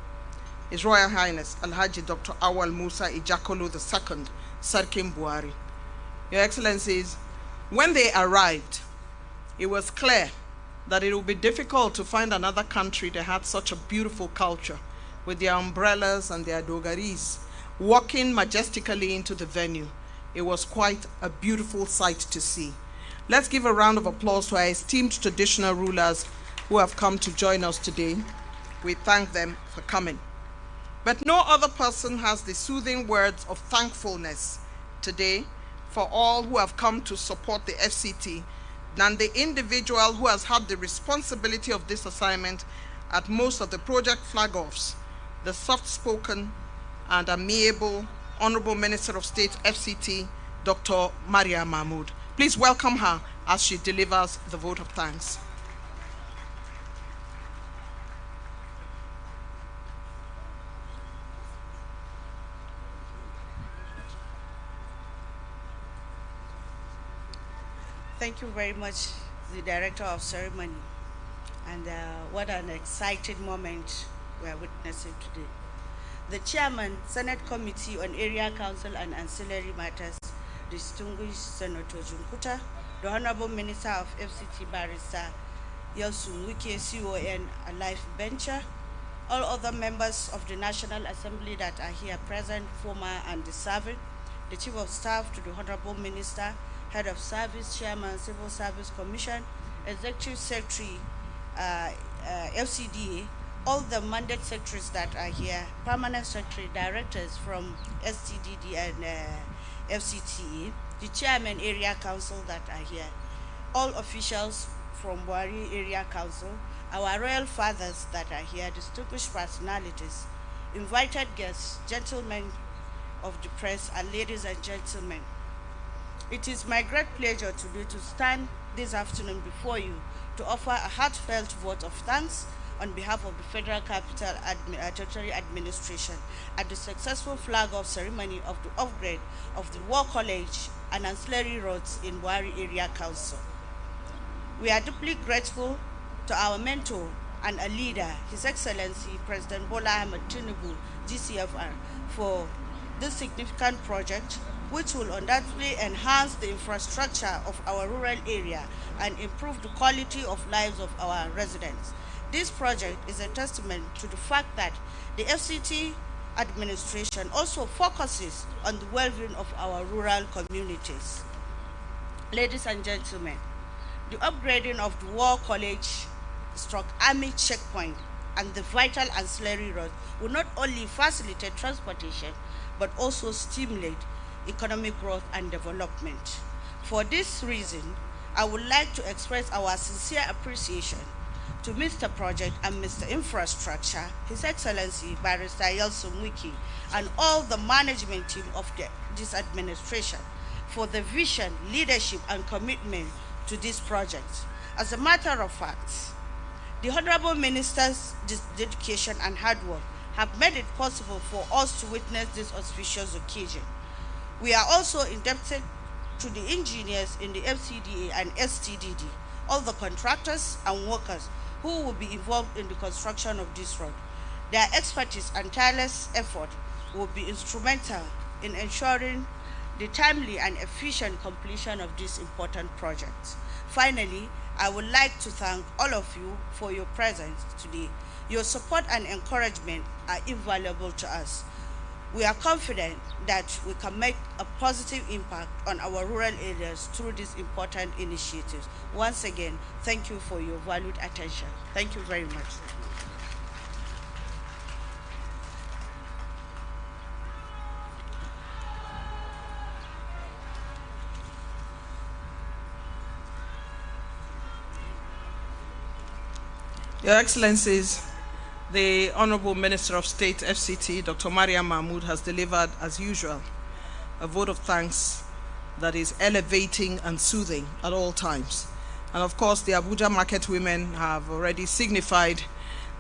His Royal Highness Alhaji Dr. Awal Musa Ijakolo II, Sarkin Bwari. Your Excellencies, when they arrived, it was clear that it would be difficult to find another country that had such a beautiful culture, with their umbrellas and their dogaris, walking majestically into the venue. It was quite a beautiful sight to see. Let's give a round of applause to our esteemed traditional rulers who have come to join us today. We thank them for coming. But no other person has the soothing words of thankfulness today for all who have come to support the FCT than the individual who has had the responsibility of this assignment at most of the project flag-offs, the soft-spoken and amiable Honorable Minister of State, FCT, Dr. Maria Mahmood. Please welcome her as she delivers the vote of thanks. Thank you very much, the Director of Ceremony. And what an exciting moment we are witnessing today. The Chairman, Senate Committee on Area Council and Ancillary Matters, distinguished Senator Jim Kuta, the Honorable Minister of FCT Barrister Yosu Wike, CON, a life bencher, all other members of the National Assembly that are here present, former and the serving, the Chief of Staff to the Honorable Minister, Head of Service, Chairman, Civil Service Commission, Executive Secretary, FCDA, all the mandate secretaries that are here, permanent secretary, directors from STDD and FCTE, the chairman area council that are here, all officials from Bwari Area Council, our royal fathers that are here, distinguished personalities, invited guests, gentlemen of the press, and ladies and gentlemen. It is my great pleasure today to stand this afternoon before you to offer a heartfelt vote of thanks on behalf of the Federal Capital Territory Administration at the successful flag-off ceremony of the upgrade of the War College and Ancillary roads in Bwari Area Council. We are deeply grateful to our mentor and a leader, His Excellency President Bola Ahmed Tinubu, GCFR, for this significant project, which will undoubtedly enhance the infrastructure of our rural area and improve the quality of lives of our residents. This project is a testament to the fact that the FCT administration also focuses on the well-being of our rural communities. Ladies and gentlemen, the upgrading of the War College Army checkpoint and the vital ancillary roads will not only facilitate transportation, but also stimulate economic growth and development. For this reason, I would like to express our sincere appreciation to Mr. Project and Mr. Infrastructure, His Excellency Barrister Yelsom Wiki, and all the management team of this administration for the vision, leadership, and commitment to this project. As a matter of fact, the Honorable Minister's dedication and hard work have made it possible for us to witness this auspicious occasion. We are also indebted to the engineers in the FCDA and STDD, all the contractors and workers who will be involved in the construction of this road. Their expertise and tireless effort will be instrumental in ensuring the timely and efficient completion of this important project. Finally, I would like to thank all of you for your presence today. Your support and encouragement are invaluable to us. We are confident that we can make a positive impact on our rural areas through these important initiatives. Once again, thank you for your valued attention. Thank you very much. Your Excellencies, the Honorable Minister of State, FCT, Dr. Mariam Mahmoud, has delivered, as usual, a vote of thanks that is elevating and soothing at all times. And of course, the Abuja market women have already signified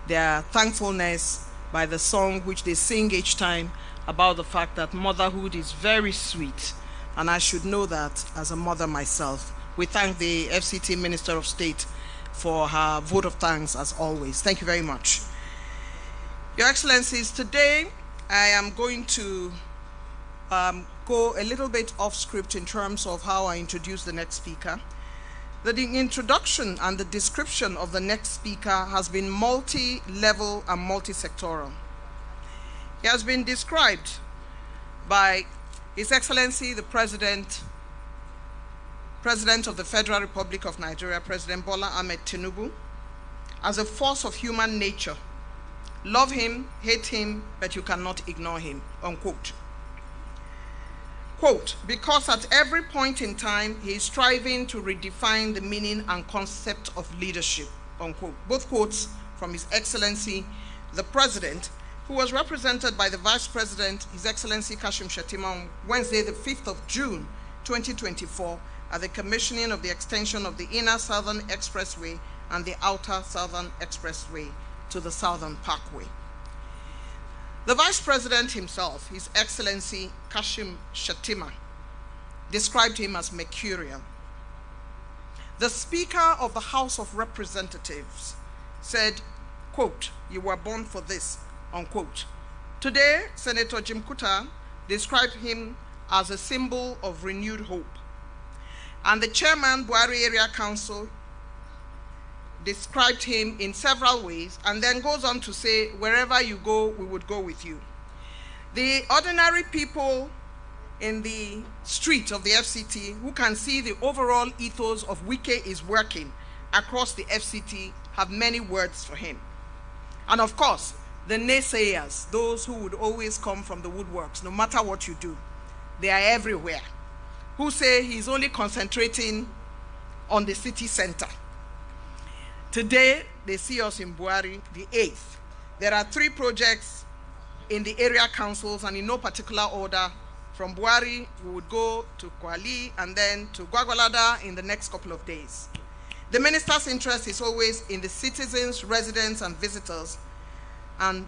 their thankfulness by the song which they sing each time about the fact that motherhood is very sweet, and I should know that as a mother myself. We thank the FCT Minister of State for her vote of thanks as always. Thank you very much. Your Excellencies, today I am going to go a little bit off script in terms of how I introduce the next speaker. The introduction and the description of the next speaker has been multi-level and multi-sectoral. He has been described by His Excellency the President of the Federal Republic of Nigeria, President Bola Ahmed Tinubu, as a force of human nature. Love him, hate him, but you cannot ignore him, unquote. Quote, because at every point in time, he is striving to redefine the meaning and concept of leadership, unquote. Both quotes from His Excellency, the President, who was represented by the Vice President, His Excellency Kashim Shettima, on Wednesday, the 5th of June, 2024, at the commissioning of the extension of the Inner Southern Expressway and the Outer Southern Expressway to the Southern Parkway. The Vice President himself, His Excellency Kashim Shettima, described him as mercurial. The Speaker of the House of Representatives said, quote, you were born for this, unquote. Today, Senator Jim Kuta described him as a symbol of renewed hope. And the chairman, Bwari Area Council, described him in several ways and then goes on to say, wherever you go, we would go with you. The ordinary people in the street of the FCT who can see the overall ethos of Wike is working across the FCT have many words for him. And of course, the naysayers, those who would always come from the woodworks, no matter what you do, they are everywhere, who say he's only concentrating on the city center. Today, they see us in Bwari, the 8th. There are 3 projects in the area councils, and in no particular order. From Bwari, we would go to Kwali and then to Gwagwalada in the next couple of days. The minister's interest is always in the citizens, residents, and visitors. And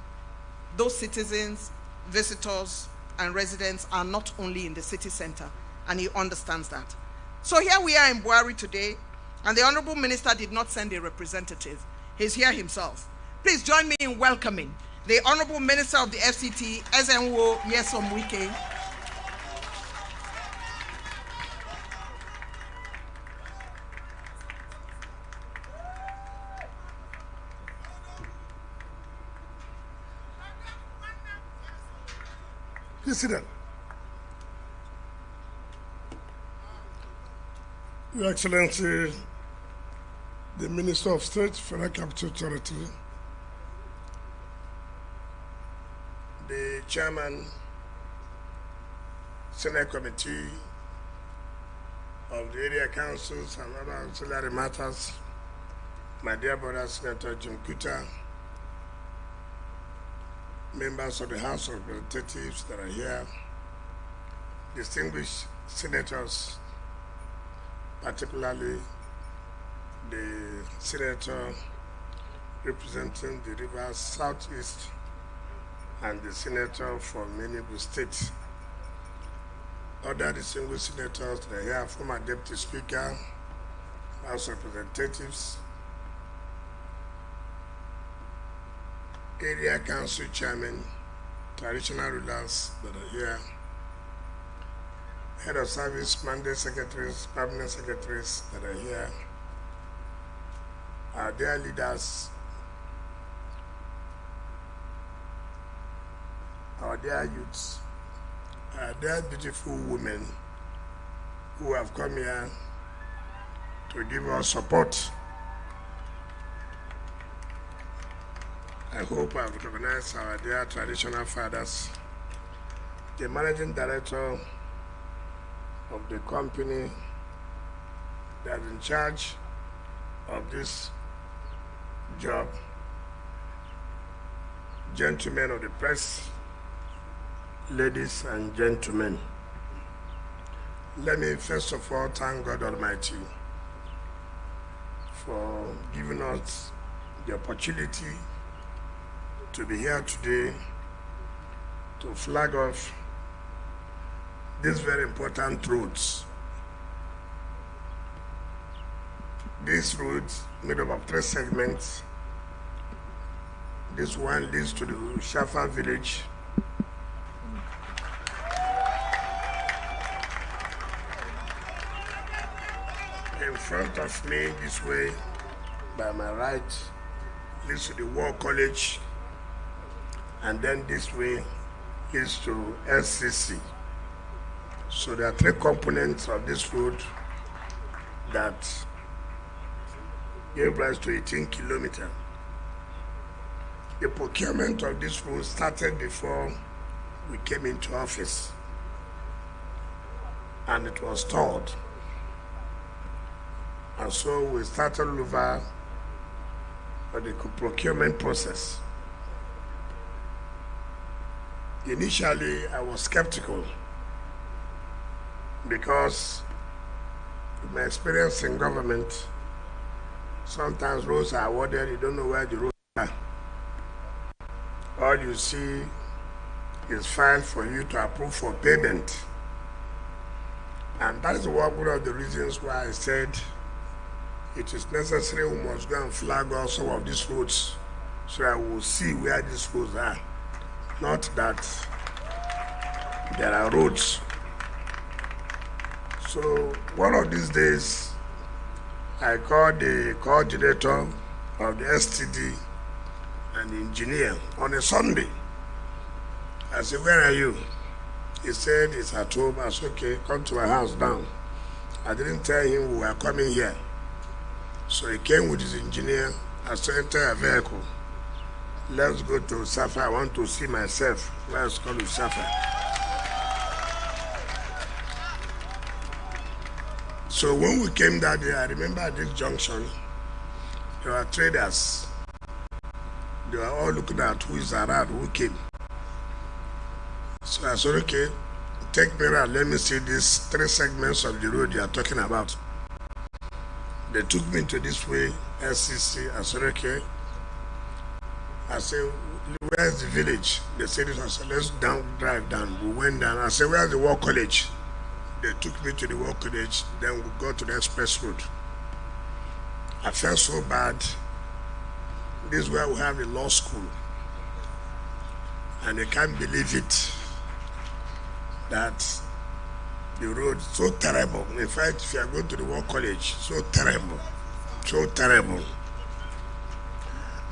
those citizens, visitors, and residents are not only in the city center, and he understands that. So here we are in Bwari today, and the Honorable Minister did not send a representative. He's here himself. Please join me in welcoming the Honorable Minister of the FCT, Ezenwo Nyesom Wike. Please sit down. Your Excellency, the Minister of State, Federal Capital Territory, the Chairman, Senate Committee of the area councils and other ancillary matters, my dear brother Senator Jim Kuta, members of the House of Representatives that are here, distinguished senators, particularly the senator representing the Rivers Southeast and the senator from Enugu State. Other distinguished senators that are here, former Deputy Speaker, House of Representatives, area council chairman, traditional rulers that are here, head of service, mandate secretaries, permanent secretaries that are here, our dear leaders, our dear youths, our dear beautiful women who have come here to give us support. I hope I've recognized our dear traditional fathers, the managing director of the company that is in charge of this job, gentlemen of the press, ladies and gentlemen. Let me first of all thank God Almighty for giving us the opportunity to be here today to flag off these very important roads. These roads made up of 3 segments. This one leads to the Shafa village. In front of me, this way, by my right, leads to the War College, and then this way leads to SCC. So there are 3 components of this road that gave rise to 18 kilometers. The procurement of this road started before we came into office, and it was stalled. And so we started over the procurement process. Initially, I was skeptical because with my experience in government, sometimes roads are awarded, you don't know where the roads are. All you see is filed for you to approve for payment. And that is one of the reasons why I said it is necessary we must go and flag off some of these roads so I will see where these roads are. Not that there are roads. So one of these days, I called the coordinator of the STD and the engineer on a Sunday. I said, where are you? He said, it's at home. I said, okay, come to my house now. I didn't tell him we were coming here. So he came with his engineer. I said, enter a vehicle. Let's go to Safa. I want to see myself. Where it's called Safa. So when we came that day, I remember at this junction, there were traders. They were all looking at who is around, who came. So I said, okay, take me around. Let me see these 3 segments of the road you are talking about. They took me to this way, SCC. I said, okay. I said, where's the village? They said, I said, let's drive down. We went down. I said, where's the War College? They took me to the War College. Then we go to the express road. I felt so bad. This is where we have a law school. And I can't believe it that the road is so terrible. In fact, if you are going to the War College, so terrible. So terrible.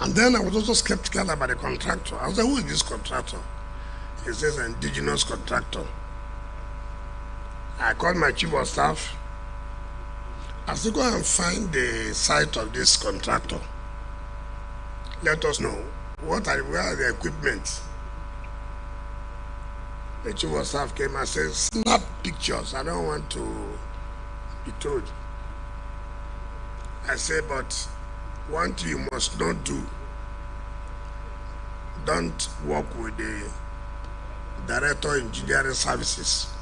And then I was also skeptical about the contractor. I was like, who is this contractor? It says indigenous contractor. I called my chief of staff. I said, go and find the site of this contractor. Let us know where are the equipment. The chief of staff came and said, snap pictures. I don't want to be told. I said, but one thing you must not do, don't work with the director of engineering services.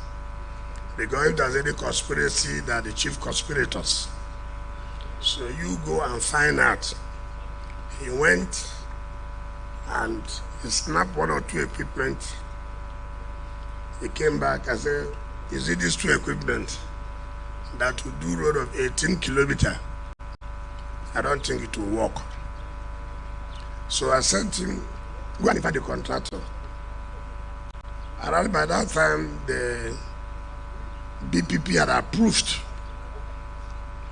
Because if there's any conspiracy, they're the chief conspirators. So you go and find out. He went and he snapped one or two equipment. He came back and said, is it these two equipment that will do road of 18 kilometers? I don't think it will work. So I sent him, go and find the contractor. Around by that time, the BPP had approved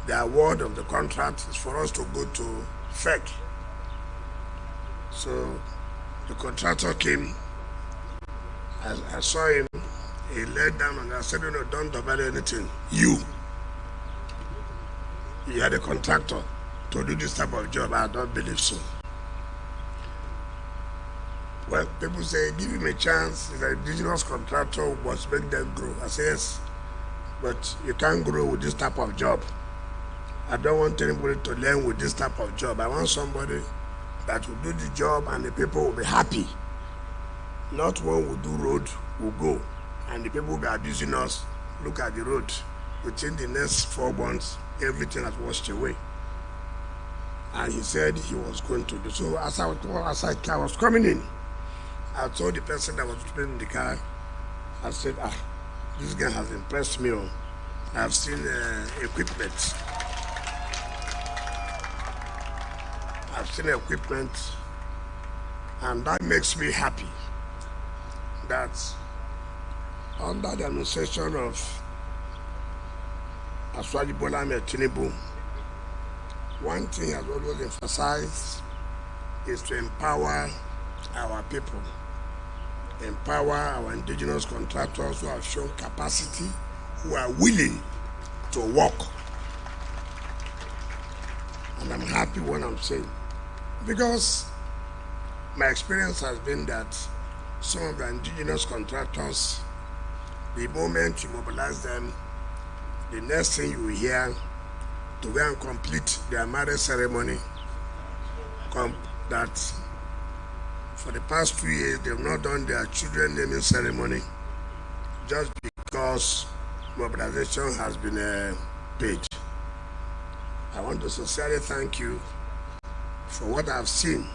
the award of the contract for us to go to FEC. So the contractor came. I saw him. He laid down and I said, no, don't double anything. You are the contractor to do this type of job. I don't believe so. Well, people say, give him a chance. He's an indigenous contractor who must make them grow. I say, yes, but you can't grow with this type of job. I don't want anybody to learn with this type of job. I want somebody that will do the job and the people will be happy. Not when we do road, we'll go. And the people will be abusing us. Look at the road. Within the next 4 months, everything has washed away. And he said he was going to do. So as I was coming in, I told the person that was in the car, I said, this guy has impressed me. I've seen equipment. I've seen equipment, and that makes me happy that under the administration of Aswaji Bola Ahmed Tinubu, one thing I've always emphasized is to empower our people, empower our indigenous contractors who have shown capacity, who are willing to work. And I'm happy what I'm saying, because my experience has been that some of the indigenous contractors, the moment you mobilize them, the next thing you will hear, to go and complete their marriage ceremony, that for the past 2 years they've not done their children naming ceremony just because mobilization has been paid. I want to sincerely thank you for what I've seen.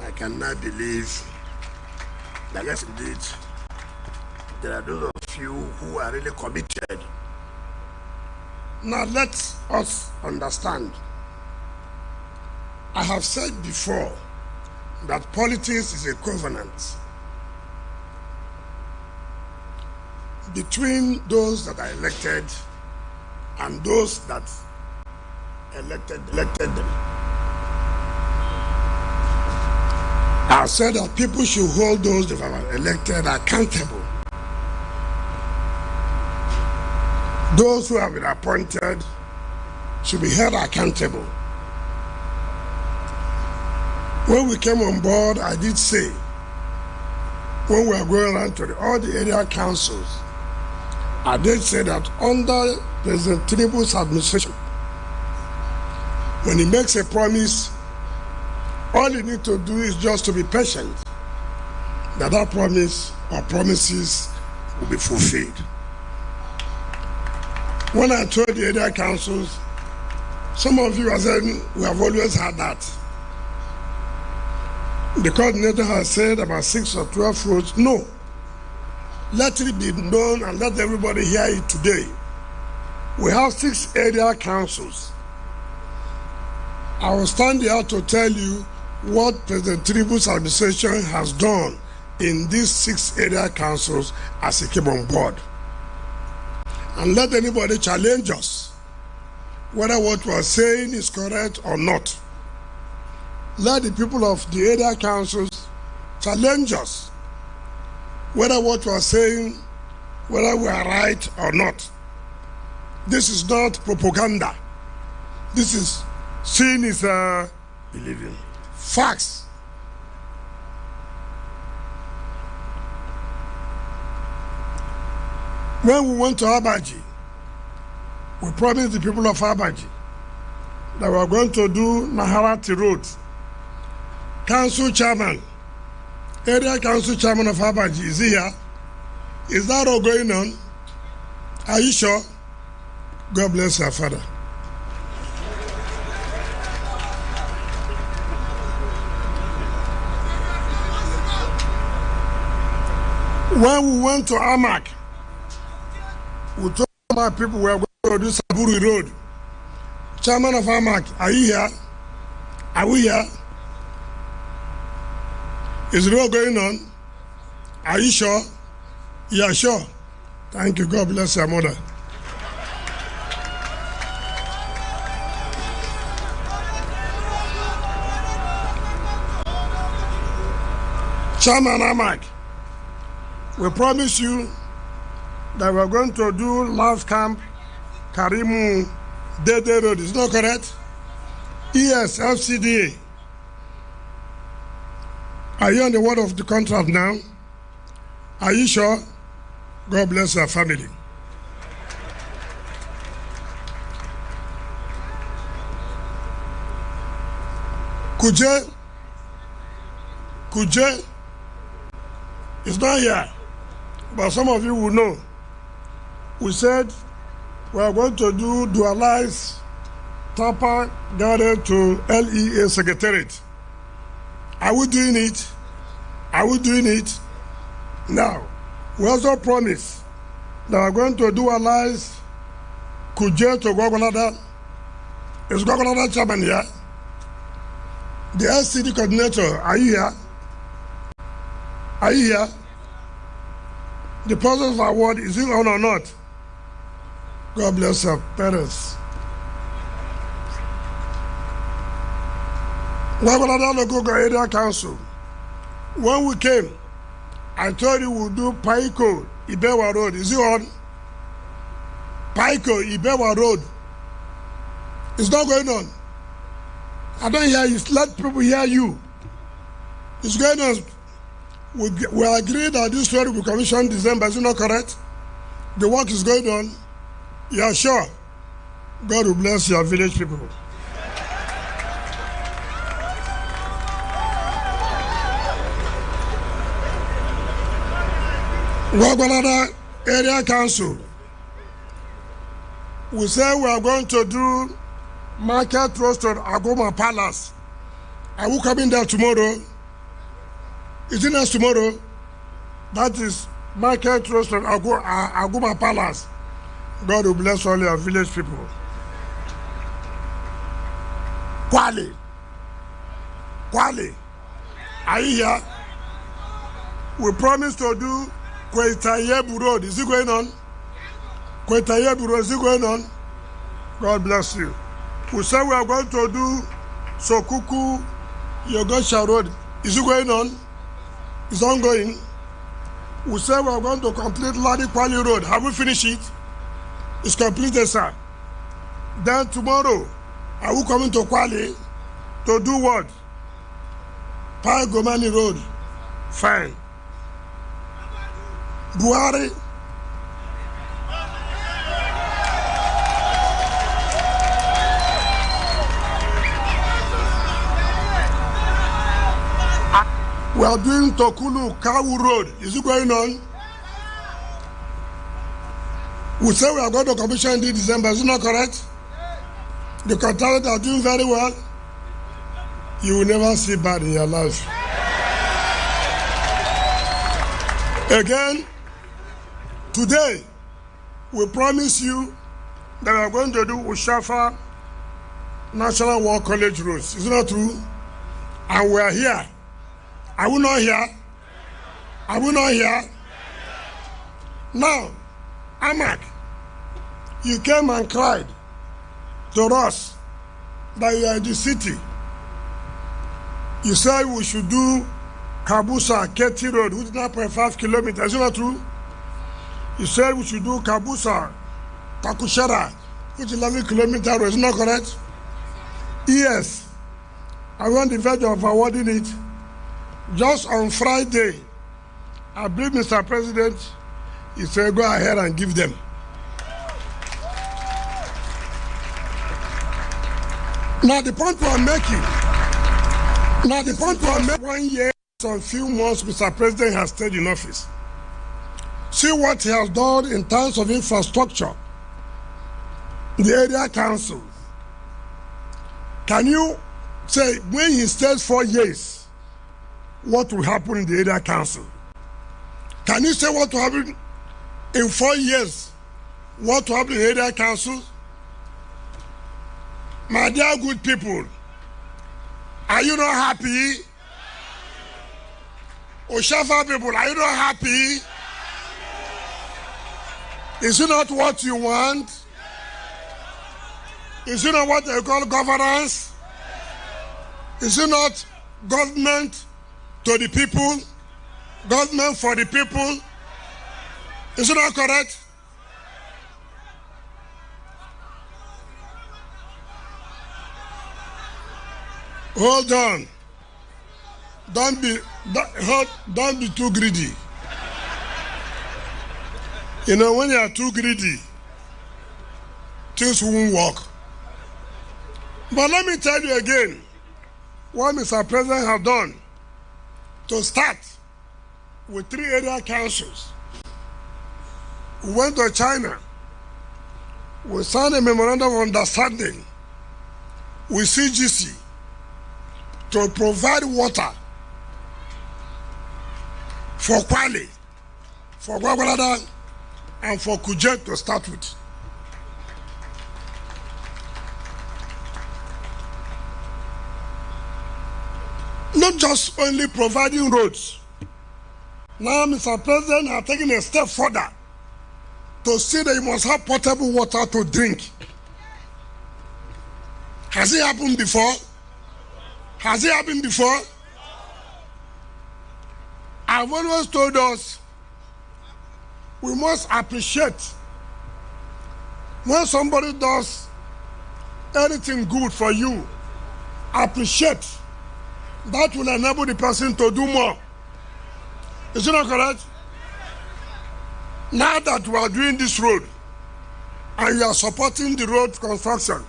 I cannot believe that, yes, indeed, there are those of you who are really committed. Now let us understand. I have said before that politics is a covenant between those that are elected and those that elected them. I said that people should hold those that are elected accountable. Those who have been appointed should be held accountable. When we came on board, I did say, when we were going around to all the area councils, I did say that under President Tinubu's administration, when he makes a promise, all you need to do is just to be patient, that promise or promises will be fulfilled. When I told the area councils, some of you are saying, we have always had that. The coordinator has said about 6 or 12 roads. No. Let it be known and let everybody hear it today. We have 6 area councils. I will stand here to tell you what President Tinubu's administration has done in these 6 area councils as he came on board. And let anybody challenge us, whether what we are saying is correct or not. Let the people of the area councils challenge us. whether what you are saying, whether we are right or not. This is not propaganda. This is seeing is believing. Facts. When we went to Abaji, we promised the people of Abaji that we are going to do Naharati Road. Council chairman, area council chairman of Abaji is here. Is that all going on? Are you sure? God bless our father. When we went to Amak, we told my people we are going to do Saburi Road. Chairman of Amak, are you here? Are we here? Is it all going on? Are you sure? Yeah, sure. Thank you. God bless your mother. Chairman Amak, we promise you that we are going to do last camp Karimu Dede Road. Is not correct? Yes, FCDA. Are you on the word of the contract now? Are you sure? God bless your family. Kuje is not here, but some of you will know. We said we are going to do dualize Tapa Garden to LEA Secretariat. Are we doing it? Are we doing it? Now, we also promise that we are going to dualize Kuje to Gwagwalada. Is Gwagwalada chairman here? The SCD coordinator, are you here? Are you here? The process of award, is it on or not? God bless our parents. Gwagwalada Local Area Council. When we came, I told you we'll do Paiko Ibewa Road. Is it on? Paiko Ibewa Road. It's not going on. I don't hear you. Let people hear you. It's going on. We agree that this road will be commissioned December. Is it not correct? The work is going on. You are sure? God will bless your village people. Gwagwalada Area Council. We say we are going to do Market Road at Agoma Palace. Are we coming there tomorrow? Is it next tomorrow? That is Market Road at Agoma Palace. God will bless all your village people. Kwale. Are you here? We promised to do Kwetayebu Road. Is it going on? Kwetayebu Road, is it going on? God bless you. We said we are going to do Sokuku Yogosha Road. Is it going on? It's ongoing. We said we are going to complete Ladi Kwali Road. Have we finished it? It's completed, sir. Then tomorrow, are we coming to Kwali to do what? Gomani Road. Fine. Bwari. We are doing Tokulu Kawu Road. Is it going on? We say we are going to commission in December. Is it not correct? The contractors are doing very well. You will never see bad in your life. Again, today, we promise you that we are going to do Ushafa National War College Roads. Is it not true? And we are here. Are we not here? Are we not here? Now, Amak, you came and cried to us that you are in the city. You said we should do Kabusa, Keti Road, which is 9.5 kilometers. Is it not true? He said we should do Kabusa, Takushara, which is 11 kilometers. Is it not correct? Yes. I want the verge of awarding it. Just on Friday, I believe Mr. President, he said go ahead and give them. Now the point we are making, 1 year and few months Mr. President has stayed in office. See what he has done in terms of infrastructure, the area council. Can you say when he stays 4 years, what will happen in the area council? Can you say what will happen in 4 years? What will happen in the area council? My dear good people, are you not happy? Oshafa people, are you not happy? Is it not what you want? Is it not what they call governance? Is it not government to the people? Government for the people? Is it not correct? Hold on. Don't be too greedy. You know, when you are too greedy, things won't work. But let me tell you again what Mr. President has done to start with 3 area councils. We went to China. We signed a memorandum of understanding with CGC to provide water for Kwale, for Gwagwalada, and for Kuje to start with. Not just only providing roads. Now Mr. President has taken a step further to see that you must have potable water to drink. Has it happened before? Has it happened before? I've always told us we must appreciate when somebody does anything good for you. Appreciate. That will enable the person to do more. Is it not correct? Now that we are doing this road and you are supporting the road construction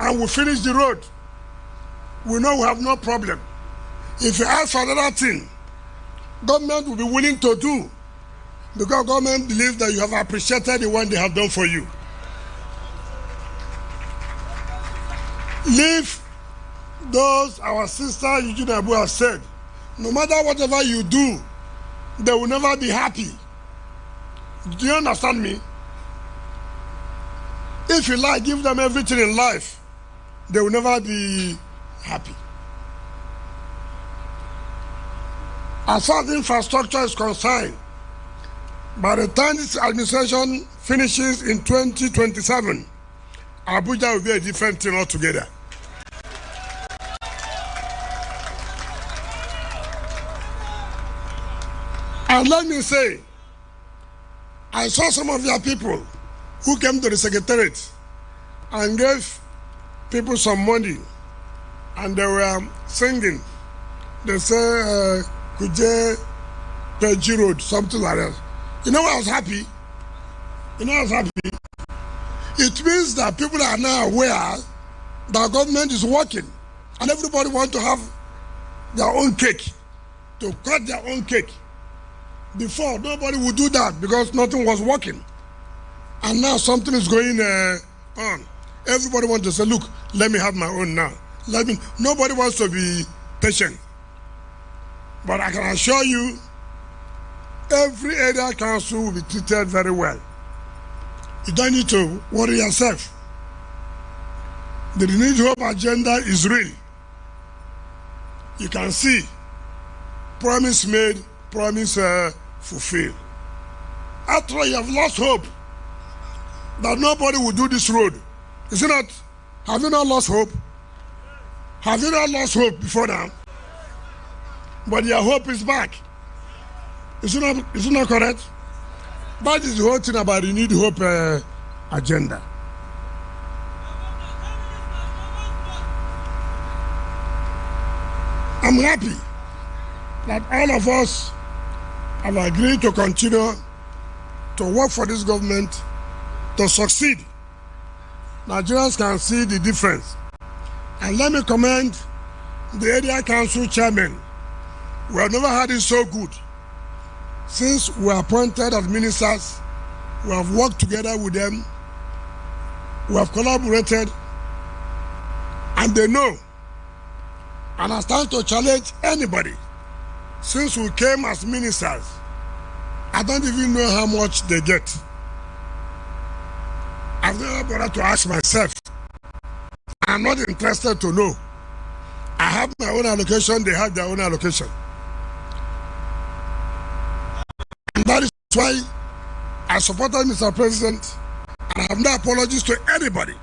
and we finish the road, we know we have no problem. If you ask for another thing, government will be willing to do, because government believes that you have appreciated the one they have done for you. Leave those, our sister Eugene Abu has said, no matter whatever you do, they will never be happy. Do you understand me? If you like, give them everything in life, they will never be happy. As far as infrastructure is concerned, by the time this administration finishes in 2027, Abuja will be a different thing altogether. And let me say, I saw some of your people who came to the secretariat and gave people some money, and they were singing. They say, Kuje Peji Road, something like that. You know, I was happy. You know, I was happy. It means that people are now aware that government is working, and everybody wants to have their own cake, to cut their own cake. Before, nobody would do that because nothing was working. And now something is going on. Everybody wants to say, look, let me have my own now. Nobody wants to be patient. But I can assure you, every area council will be treated very well. You don't need to worry yourself. The renewed hope agenda is real. You can see promise made, promise fulfilled. After all, you have lost hope that nobody will do this road. Is it not? Have you not lost hope? Have you not lost hope before now? but their hope is back. Is it not correct? That is the whole thing about renewed hope agenda. I'm happy that all of us have agreed to continue to work for this government to succeed. Nigerians can see the difference. And let me commend the area council chairman. We have never had it so good. Since we are appointed as ministers, we have worked together with them, we have collaborated, and they know. And I stand to challenge anybody. Since we came as ministers, I don't even know how much they get. I've never bothered to ask myself. I'm not interested to know. I have my own allocation, they have their own allocation. And that is why I supported Mr. President, and I have no apologies to anybody.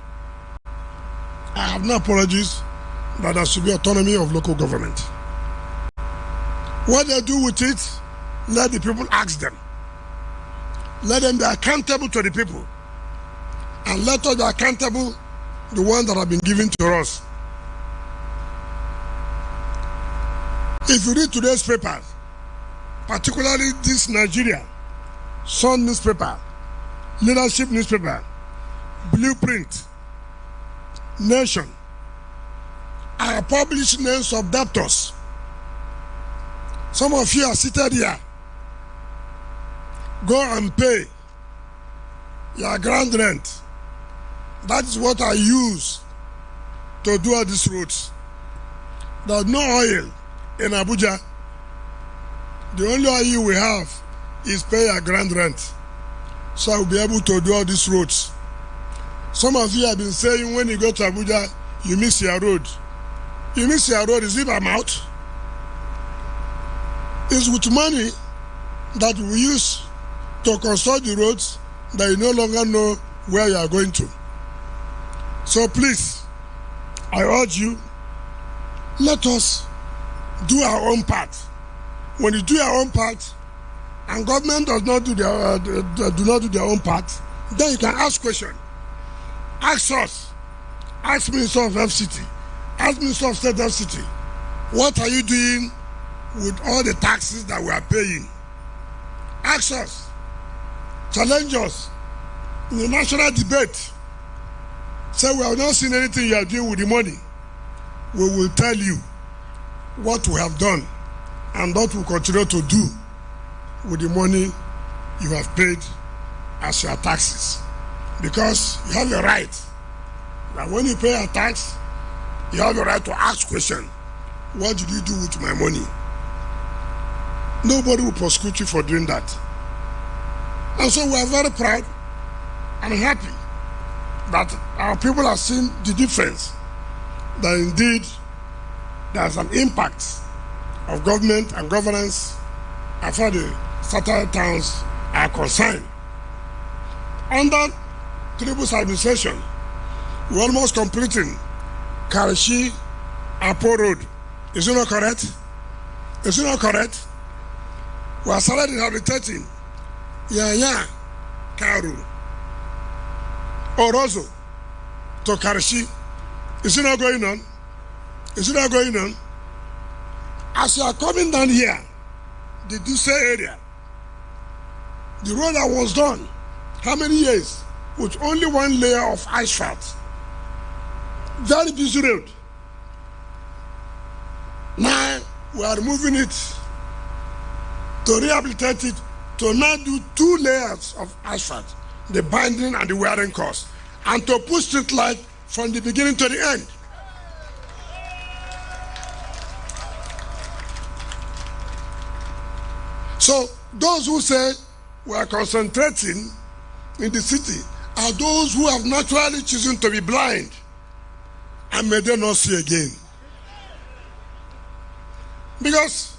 I have no apologies that there should be autonomy of local government. What they do with it, let the people ask them. Let them be accountable to the people. And let us be accountable the ones that have been given to us. If you read today's papers, particularly this Nigeria, Sun newspaper, Leadership newspaper, Blueprint, Nation, I publish names of debtors. Some of you are seated here. Go and pay your ground rent. That is what I use to do all these roads. There's no oil in Abuja. The only oil we have is pay your ground rent. So I will be able to do all these roads. Some of you have been saying when you go to Abuja, you miss your road. You miss your road, is it by mouth? It's with money that we use to construct the roads that you no longer know where you are going to. So please, I urge you, let us do our own part. When you do your own part, and government does not do their own part, then you can ask questions. Ask us, ask Minister of FCT, ask Minister of State FCT, what are you doing with all the taxes that we are paying? Ask us, challenge us in the national debate. Say we have not seen anything you are doing with the money. We will tell you what we have done and what we continue to do with the money you have paid as your taxes. Because you have a right that when you pay a tax, you have the right to ask questions. What did you do with my money? Nobody will prosecute you for doing that. And so we are very proud and happy that our people have seen the difference, that indeed there's an impact of government and governance as far as the satellite towns are concerned. Under Tinubu's administration, we're almost completing Karachi Apo Road. Is it not correct? Is it not correct? We are started rehabilitating Yaya Karu Orozo to Karachi. Is it not going on? Is it not going on? As you are coming down here, the Duse area, the road that was done, how many years? With only one layer of asphalt. Very busy road. Now we are removing it to rehabilitate it, to now do 2 layers of asphalt, the binding and the wearing course, and to put street light from the beginning to the end. So those who say we are concentrating in the city are those who have naturally chosen to be blind, and may they not see again. Because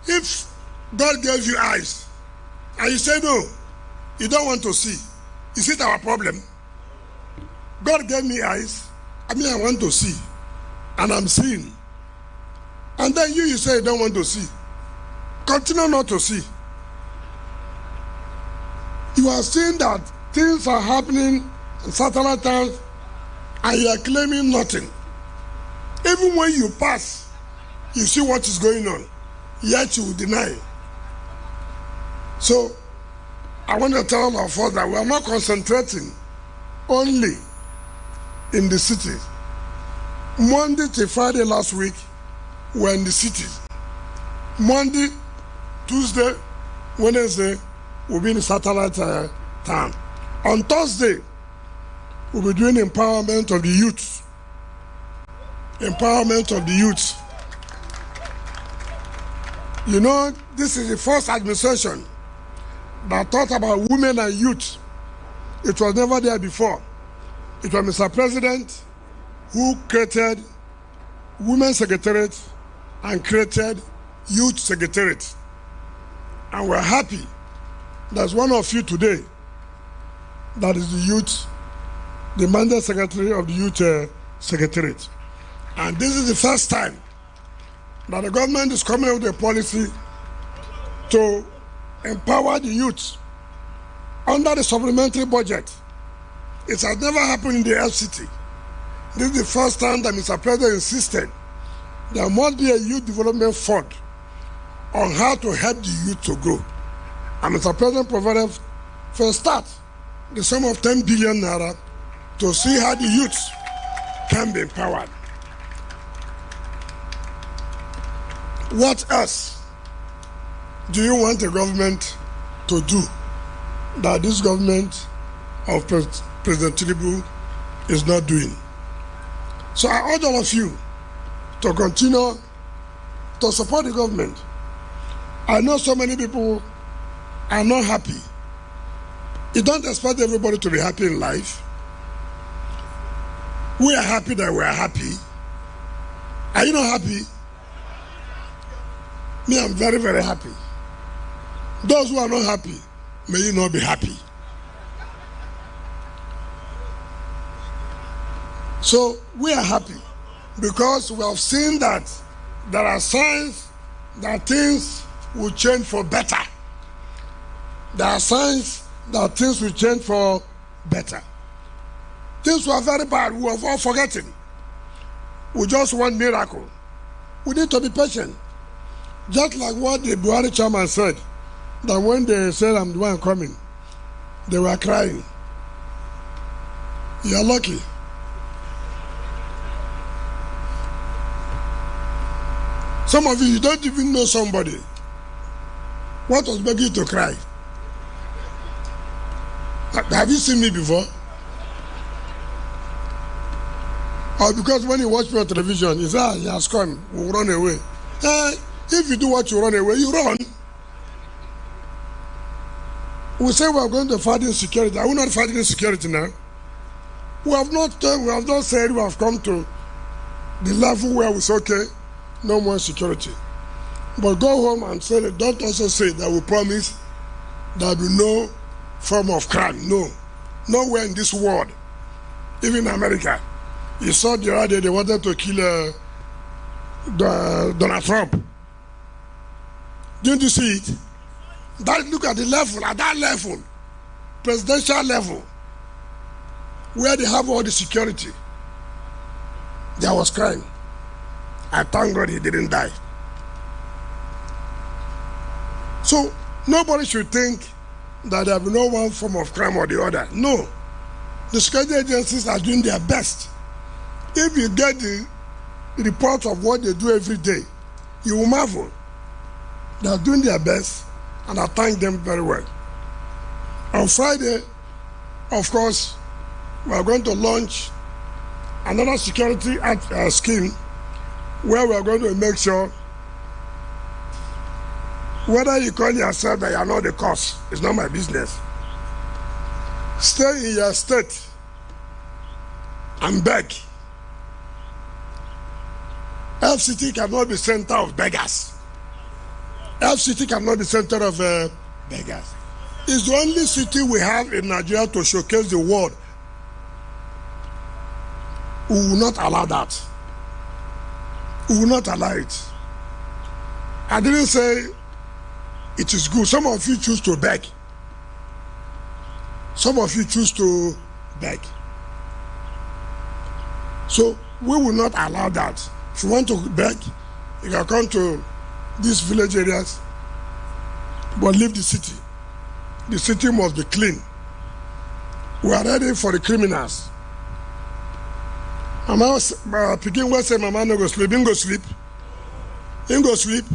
if God gave you eyes and you say no, you don't want to see, is it our problem? God gave me eyes, I want to see, and I'm seeing. And then you say you don't want to see. Continue not to see. You are seeing that things are happening in satellite towns and you are claiming nothing. Even when you pass, you see what is going on, yet you will deny. So, I want to tell all of us that we are not concentrating only in the cities. Monday to Friday last week, we were in the cities. Monday, Tuesday, Wednesday, we'll be in the satellite town. On Thursday, we'll be doing empowerment of the youth. Empowerment of the youth. You know, this is the first administration that thought about women and youth. It was never there before. It was Mr. President who created Women's Secretariat and created Youth Secretariat. And we're happy there's one of you today that is the youth, the mandate secretary of the Youth Secretariat. And this is the first time that the government is coming up with a policy to empower the youth under the supplementary budget. It has never happened in the FCT. This is the first time that Mr. President insisted there must be a youth development fund on how to help the youth to grow. And Mr. President provided for a start the sum of 10 billion naira to see how the youth can be empowered. What else do you want the government to do that this government of President Tinubu is not doing? So I urge all of you to continue to support the government. I know so many people are not happy. You don't expect everybody to be happy in life. We are happy that we are happy. Are you not happy? Me, I'm very, very happy. Those who are not happy, may you not be happy. So we are happy because we have seen that there are signs that things will change for better. There are signs that things will change for better. Things were very bad. We have all forgotten. We just want miracle. We need to be patient. Just like what the Bwari chairman said, that when they said I'm the one coming, they were crying. You're lucky. Some of you don't even know somebody. What was making you to cry? Have you seen me before? Or because when you watch me on television, you say, he has come, we'll run away. If you do what you run away, you run. We say we are going to fight insecurity. Are we not fighting insecurity now? We have not said we have come to the level where we say, okay, no more security. But go home and say that. Don't also say that we promise there will be no form of crime. No. Nowhere in this world, even in America. You saw the other day they wanted to kill Donald Trump. Didn't you see it? Look at the level, at that level, presidential level, where they have all the security. There was crime. I thank God he didn't die. So nobody should think that there will be no one form of crime or the other. No. The security agencies are doing their best. If you get the report of what they do every day, you will marvel. They are doing their best, and I thank them very well. On Friday, of course, we are going to launch another security scheme where we are going to make sure whether you call yourself that you are not the cause, it's not my business. Stay in your state and beg. FCT cannot be center of beggars. FCT cannot be center of beggars. It's the only city we have in Nigeria to showcase the world. We will not allow that. We will not allow it. I didn't say it is good. Some of you choose to beg. Some of you choose to beg. So we will not allow that. If you want to beg, you can come to these village areas, but leave the city. The city must be clean. We are ready for the criminals. Mama picking what say mama no go sleep, him go sleep. Him go sleep.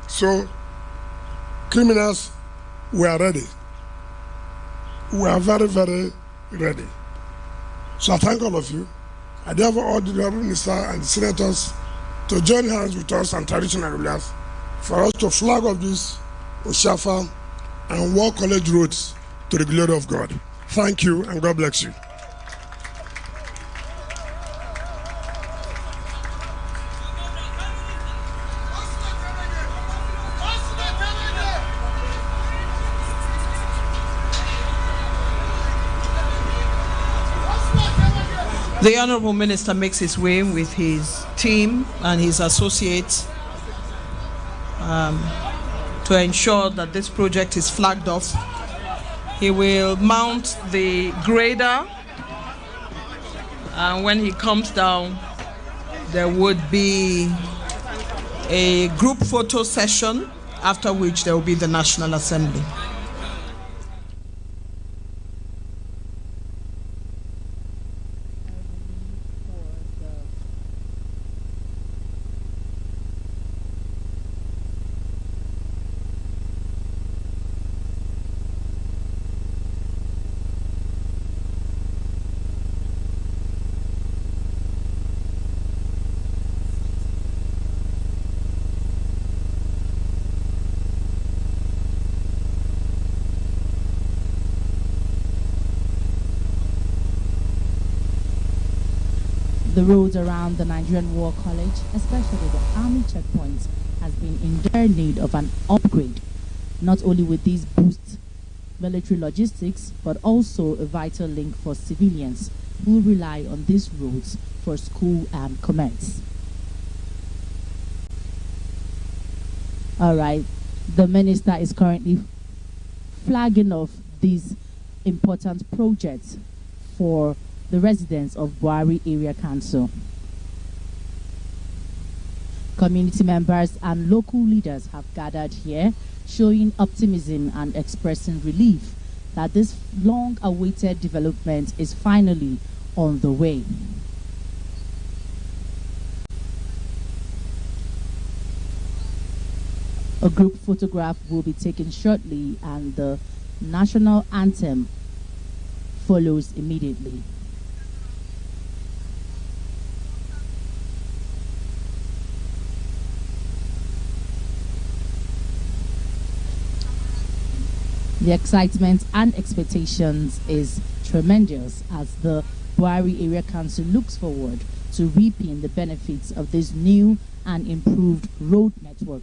So criminals, we are ready. We are very, very ready. So I thank all of you. I therefore order the Honorable Minister and the senators to join hands with us and traditional rulers for us to flag off this Oshafa and walk college roads to the glory of God. Thank you and God bless you. The Honorable Minister makes his way with his team and his associates to ensure that this project is flagged off. He will mount the grader, and when he comes down, there would be a group photo session, after which there will be the National Assembly. The roads around the Nigerian War College, especially the army checkpoints, has been in dire need of an upgrade. Not only with these boost military logistics, but also a vital link for civilians who rely on these roads for school and commerce. All right, the minister is currently flagging off these important projects for the residents of Bwari Area Council. Community members and local leaders have gathered here, showing optimism and expressing relief that this long-awaited development is finally on the way. A group photograph will be taken shortly, and the national anthem follows immediately. The excitement and expectations is tremendous as the Bwari Area Council looks forward to reaping the benefits of this new and improved road network.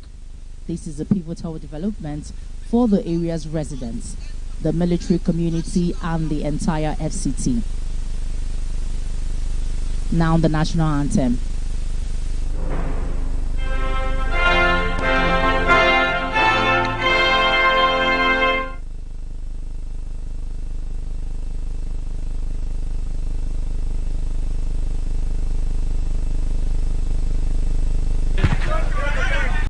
This is a pivotal development for the area's residents, the military community, and the entire FCT. Now the national anthem.